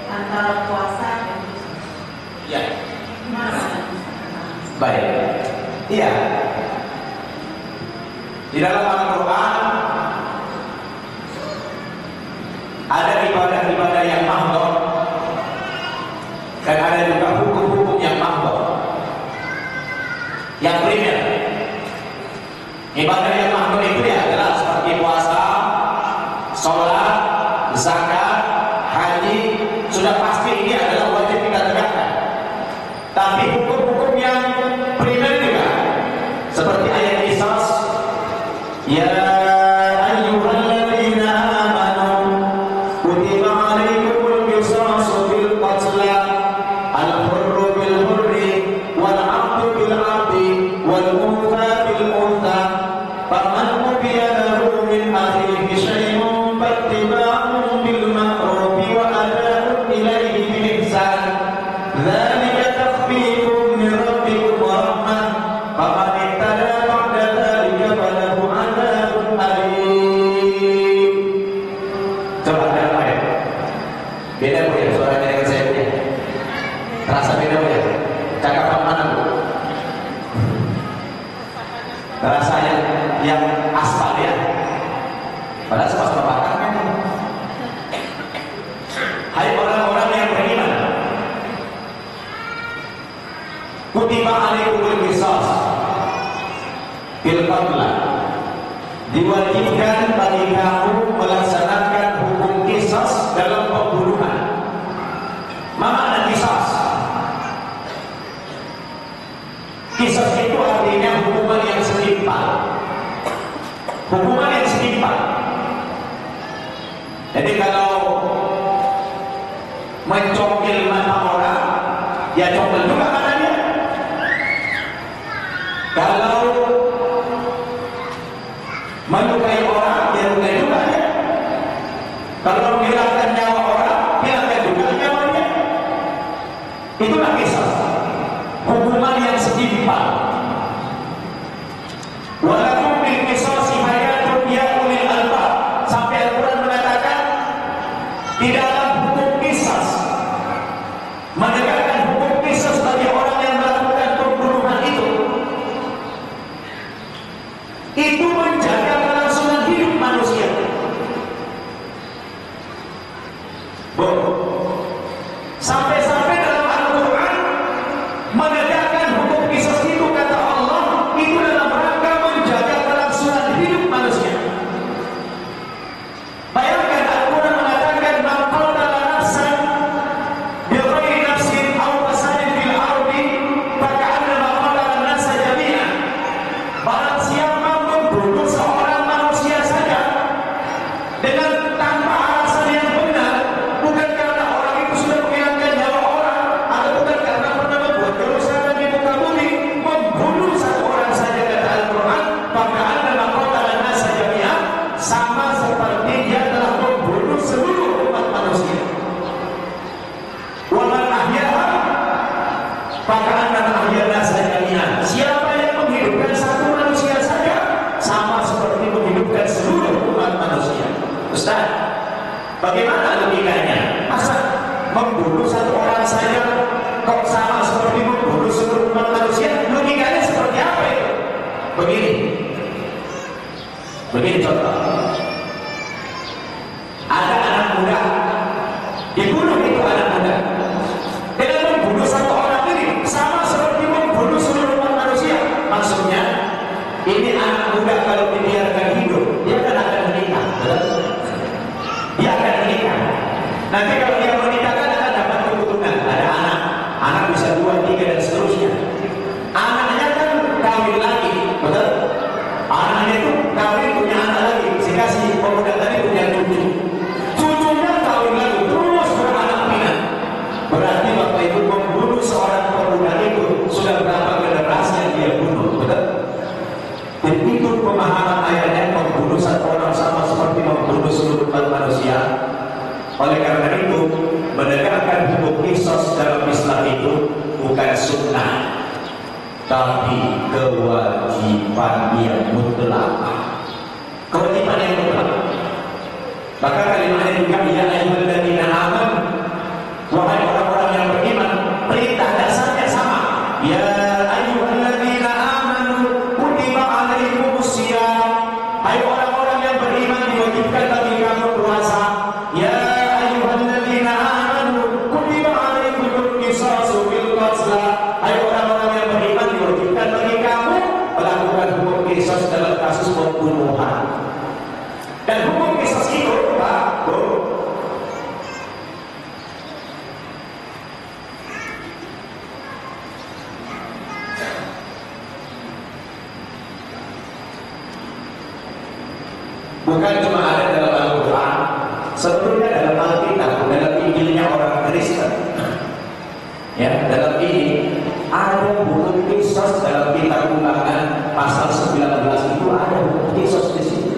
Antara puasa dan Ya. Baik. Iya. Di dalam Al-Quran ada ibadah-ibadah yang mahdhur dan ada juga hukum-hukum yang mahdhur. Yang primer, ibadah yang mahdhur itu ya adalah seperti puasa, sholat, zakat, haji. Sudah pasti ini adalah wajib kita tegakkan. Tapi hukum-hukum yang primer juga, seperti ayat qisas, ya ayyuhalladzina amanu kutiba alaikumul qisasu fil qatla al-hurru bil hurri wal 'abdu bil 'abdi wal untha bil untha faman ubiya lahu min akhihi syai'un fattiba'un bil ma'ruf wa ada'un ilaihi bi ihsan dzalika takhfifun min rabbikum wa rahmah faman ittada ba'da dzalika falahu 'adzabun alim. Coba ada apa ya? Beda Bu ya suaranya dengan saya punya. Terasa beda Bu ya? Cakapan mana Bu? Terasa yang aspal ya? Padahal sama-sama bakar kan? Hai orang-orang yang beriman, kutiba alaikumul qisas fil qatla, diwajibkan bagi kamu melaksanakan hukum qisas dalam pembunuhan. Mana qisas? Qisas itu artinya hukuman yang setimpal. Hukuman yang setimpal. Jadi kalau mencongkel mata orang, ya congkel juga matanya. Kalau melukai orang, ya lukai juga ya. Kalau menghilangkan nyawa orang, hilangkan juga nyawanya. Itulah kisah. Hukuman yang setimpal. Walakum bil qisasi hayatun ya ulil albab. Sampai Al-Quran mengatakan di dalam hukum qisas, menegakkan hukum qisas bagi orang yang melakukan pembunuhan itu menjaga kelangsungan hidup manusia. Bu, sampai-sampai dalam Al-Quran menegakkan hukum qisas itu, kata Allah, itu dalam rangka menjaga kelangsungan hidup manusia. Bayangkan Al-Quran mengatakan man qatala nafsan bighairi nafsin aw fasadin fil ardi faka'annama qatala an-nasa jami'an. Barang siapa membunuh begini. Begini contoh. Ada anak muda, dibunuh itu anak muda. Dengan membunuh satu orang ini sama seperti membunuh seluruh umat manusia. Maksudnya, ini anak muda kalau dibiarkan hidup, dia akan menikah, betul? Dia akan menikah. Nanti kalau dia menikah kan akan dapat keturunan. Ada anak, anak bisa 2, 3 dan seterusnya. Anaknya kan kawin lagi, betul? Anaknya itu kawin punya anak lagi, sehingga si pemuda tadi punya cucu. Cucunya kawin lagi, terus beranak pinak. Berarti Bapak Ibu membunuh seorang pemuda itu sudah berapa generasi yang dia bunuh, betul? Dan itu pemahaman ayatnya, membunuh satu orang sama seperti membunuh seluruh umat manusia. Oleh karena itu, menegakkan hukum qisas dalam Islam itu bukan sunnah, tapi kewajiban yang mutlak. Kewajiban yang mutlak. Maka kalimatnya juga ya ayyuhalladzina amanu, wahai orang-orang yang beriman, perintah dasarnya sama. Ya ayyuhalladzina amanu kutiba alaikumusiyam, hai orang-orang yang beriman diwajibkan bagi kamu puasa. Ya ayyuhalladzina amanu kutiba alaikumus qisasu bil qatl, hai orang-orang yang beriman diwajibkan bagi kamu melakukan hukum qisas dalam kasus pembunuhan. Dan hukum qisas itu Pak, Bu, bukan cuma ada dalam Al-Quran, sebetulnya dalam Alkitab, dalam Injilnya orang Kristen. Ya, dalam ini ada hukum qisas dalam kitab Ulangan pasal 19 itu ada hukum qisas di sini.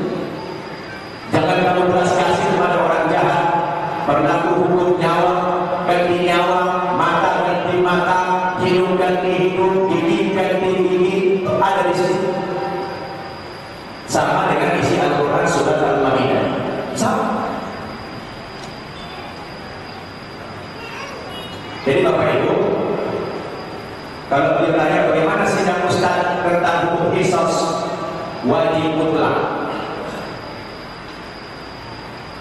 Jangan kamu belas kasih kepada orang jahat, berlaku hukum nyawa ganti nyawa, mata ganti mata, hidung ganti hidung, gigi ganti gigi, ada di sini. Sama dengan isi Al-Quran surat Al-Maidah, sama. Jadi Bapak Ibu, kalau ditanya bagaimana sidang Ustaz tentang hukum qisas wajib mutlak,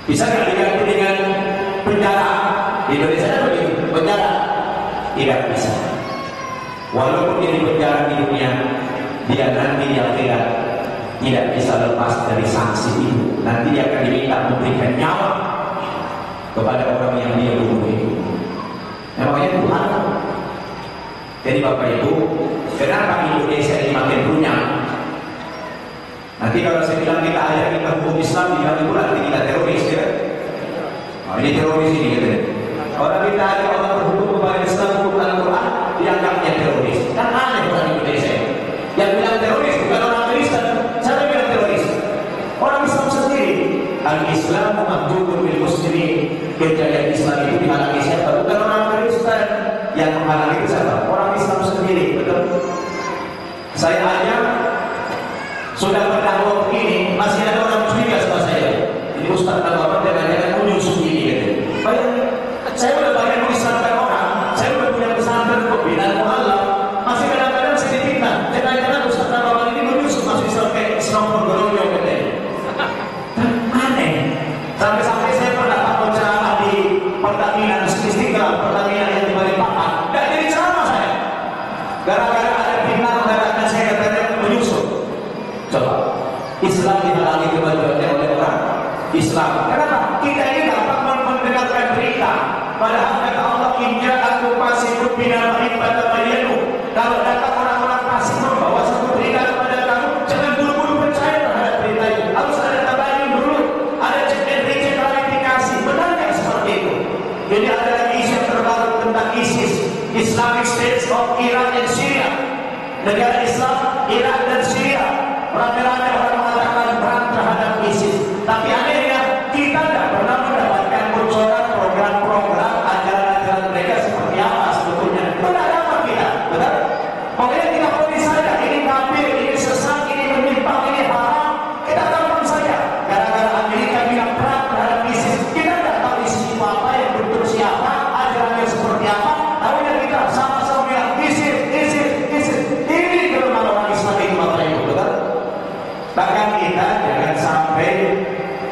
bisa nggak diganti dengan penjara? Di Indonesia ada begitu, penjara? Tidak bisa. Walaupun dia di penjara di dunia, dia nanti yang tidak bisa lepas dari sanksi itu. Nanti dia akan diminta memberikan nyawa kepada orang yang dia bunuh itu. Namanya Tuhan. Jadi Bapak Ibu, kenapa Indonesia ini makin runyam? Nanti kalau saya bilang kita ada kita hukum Islam, dibilang itu nanti kita teroris, ya? Oh, ini teroris ini, gitu. Orang kita ada orang berhukum kepada Islam, hukum Al-Quran, dianggapnya teroris. Kan aneh orang Indonesia. Yang bilang teroris bukan orang Kristen. Siapa yang bilang teroris? Orang Islam sendiri. Al-Islamu mahjubun bil muslimin. Kejayaan Islam itu dihalangi siapa? Bukan orang Kristen. Yang menghalangi itu siapa? Orang Islam sendiri, betul? Saya aja sudah berdakwah begini, masih ada orang curiga sama saya. Ini Ustaz Al-Bapak jangan-jangan menyusup ini, gitu. Bayangin, saya udah banyak mengislamkan orang, saya udah punya pesantren pembinaan mu'alaf, masih kadang-kadang saya dipitnah, jangan-jangan Ustaz Al-Bapak ini menyusup masuk Islam kayak Islam Pondoroyo, gitu. Dan aneh, sampai-sampai saya pernah dapat ceramah di Pertamina, Istiqlal, Pertamina yang di Balikpapan, nggak jadi ceramah saya, gara-gara ada fitnah mengatakan saya katanya menyusup. Coba, Islam dihalangi kemajuannya oleh orang Islam. Kenapa? Kita ini dapat mendengarkan berita. Padahal kata Allah, Inja aku pasifun binamain pada bayanu. Kalau datang orang-orang pasif membawa satu berita kepada kamu, jangan buru-buru percaya terhadap berita itu. Harus ada tabayun dulu, ada cek and recheck, klarifikasi. Benar nggak seperti itu? Jadi ada lagi isu yang terbaru tentang ISIS, Islamic State of Iraq and Syria. Negara Islam, Irak dan Syria. Rame-rame orang mengatakan perang terhadap ISIS. Tapi anehnya kita tidak pernah mendapatkan bocoran program-program ajaran-ajaran mereka seperti apa sebetulnya. Tidak dapat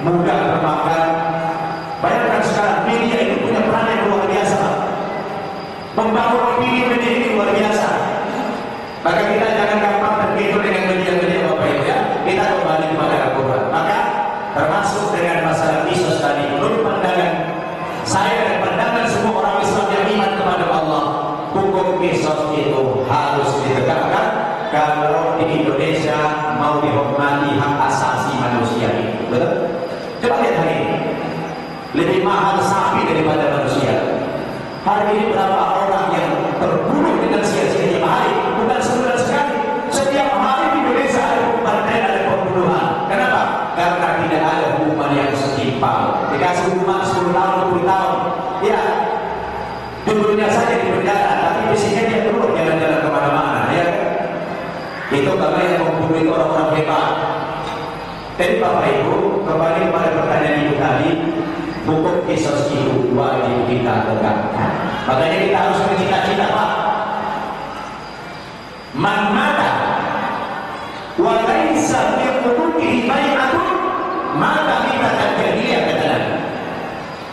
mudah termakan. Bayangkan sekarang media itu punya peran yang luar biasa, membangun opini media ini luar biasa. Maka kita jangan gampang tergiur dengan media-media Bapak Ibu ya. Kita kembali kepada Al-Quran. Maka termasuk dengan masalah kisos tadi, menurut pandangan saya dan pandangan semua orang Islam yang iman kepada Allah, hukum kisos itu harus ditegakkan kalau di Indonesia mau dihormati hak asasi manusia ini. Betul? Coba lihat hari ini, lebih mahal sapi daripada manusia. Hari ini berapa orang yang terbunuh dengan sia-sia tiap hari? Bukan sebulan sekali. Setiap hari di Indonesia ada pembantaian, ada pembunuhan. Kenapa? Karena tidak ada hukuman yang setimpal. Dikasih hukuman 10 tahun, 20 tahun. Ya, dulunya saja di penjara, tapi biasanya dia keluar jalan-jalan kemana-mana. Ya, itu karena yang membunuh itu orang-orang hebat. Jadi Bapak Ibu, kembali kepada pertanyaan Ibu tadi, hukum kisos itu wajib kita tegakkan. Makanya kita harus bercita-cita, Pak. Man mata wa laisa fi qulubihi bai'atun mata kita terjadi kata Nabi.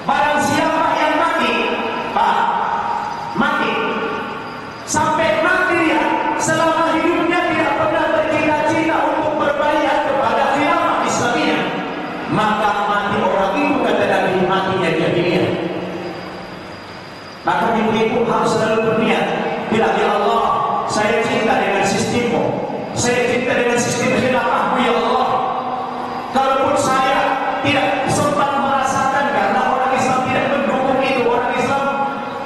Barang siapa yang mati, Pak, mati sampai mati dia selama hidupnya tidak pernah bercita-cita untuk berbaiat kepada khilafah Islamiyah, maka mati orang itu kata Nabi matinya jahiliyah. Maka ibu-ibu harus selalu berniat, bila ya Allah, saya cinta dengan sistemmu, saya cinta dengan sistem khilafahmu ya Allah. Kalaupun saya tidak sempat merasakan karena orang Islam tidak mendukung itu, orang Islam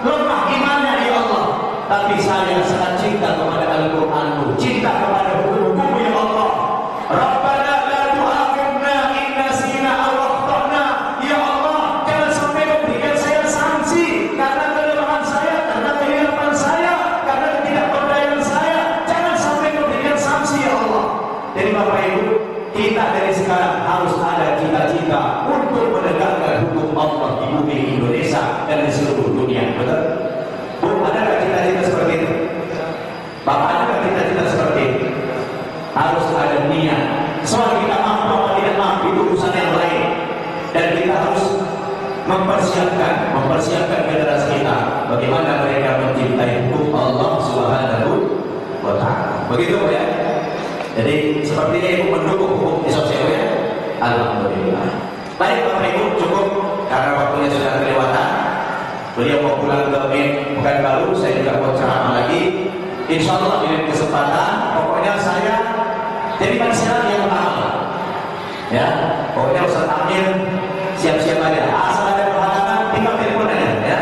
lemah imannya ya Allah, tapi saya sangat cinta kepada Al-Quranmu, cinta kepada hukum-hukummu ya Allah. Rabbana la tu'akhidna in nasina aw akhtana, ya Allah, jangan sampai memberikan saya sanksi karena kelemahan saya, karena kehilapan saya, karena ketidakberdayaan saya. Jangan sampai memberikan sanksi ya Allah. Jadi Bapak Ibu, kita dari sekarang harus ada cita-cita untuk menegakkan hukum Allah di bumi Indonesia dan di seluruh dunia. Betul? Bu, ada cita-cita seperti itu? Bapak, ada cita-cita seperti itu? Harus ada niat. Soal kita mampu atau tidak mampu itu urusan yang lain. Dan kita harus mempersiapkan generasi kita bagaimana mereka mencintai hukum Allah Subhanahu wa Ta'ala. Begitu ya. Jadi sepertinya Ibu mendukung hukum kisos ya. Alhamdulillah. Baik Bapak Ibu, cukup karena waktunya sudah kelewatan. Beliau mau pulang ke bukan baru, saya juga mau ceramah lagi. Insya Allah di kesempatan, pokoknya saya jadikan syarat yang pertama. Ya, pokoknya Ustaz Amir siap-siap aja. Asal ada perhalangan, tinggal telepon aja. Ya,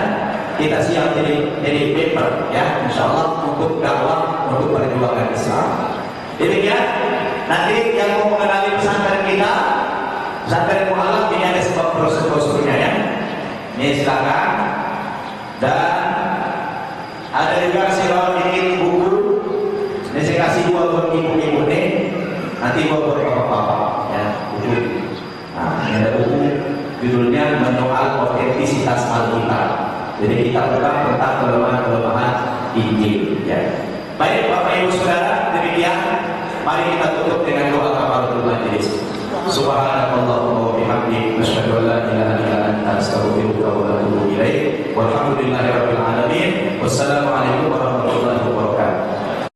kita siap jadi paper. Ya, Insya Allah untuk dakwah, untuk perjuangan Islam. Demikian. Nanti yang mau mengenali pesantren kita, pesantren Mu'alaf ini ada sebuah prosedurnya ya. Ini silakan. Dan ada juga silahkan ini buku. Ini saya kasih 2 buat ibu-ibu nih. Nanti buat bapak-bapak ya, buku. Nah, ini ada buku judulnya Menyoal Otentisitas Alkitab. Jadi kita bukan tentang kelemahan-kelemahan Injil ya. Baik Bapak Ibu Saudara, demikian. Mari kita tutup dengan doa kafaratul majelis. Subhanakallahumma wa bihamdik, asyhadu an la ilaha illa anta, astaghfiruka wa atubu ilaik. Walhamdulillahirabbil alamin. Wassalamu alaikum.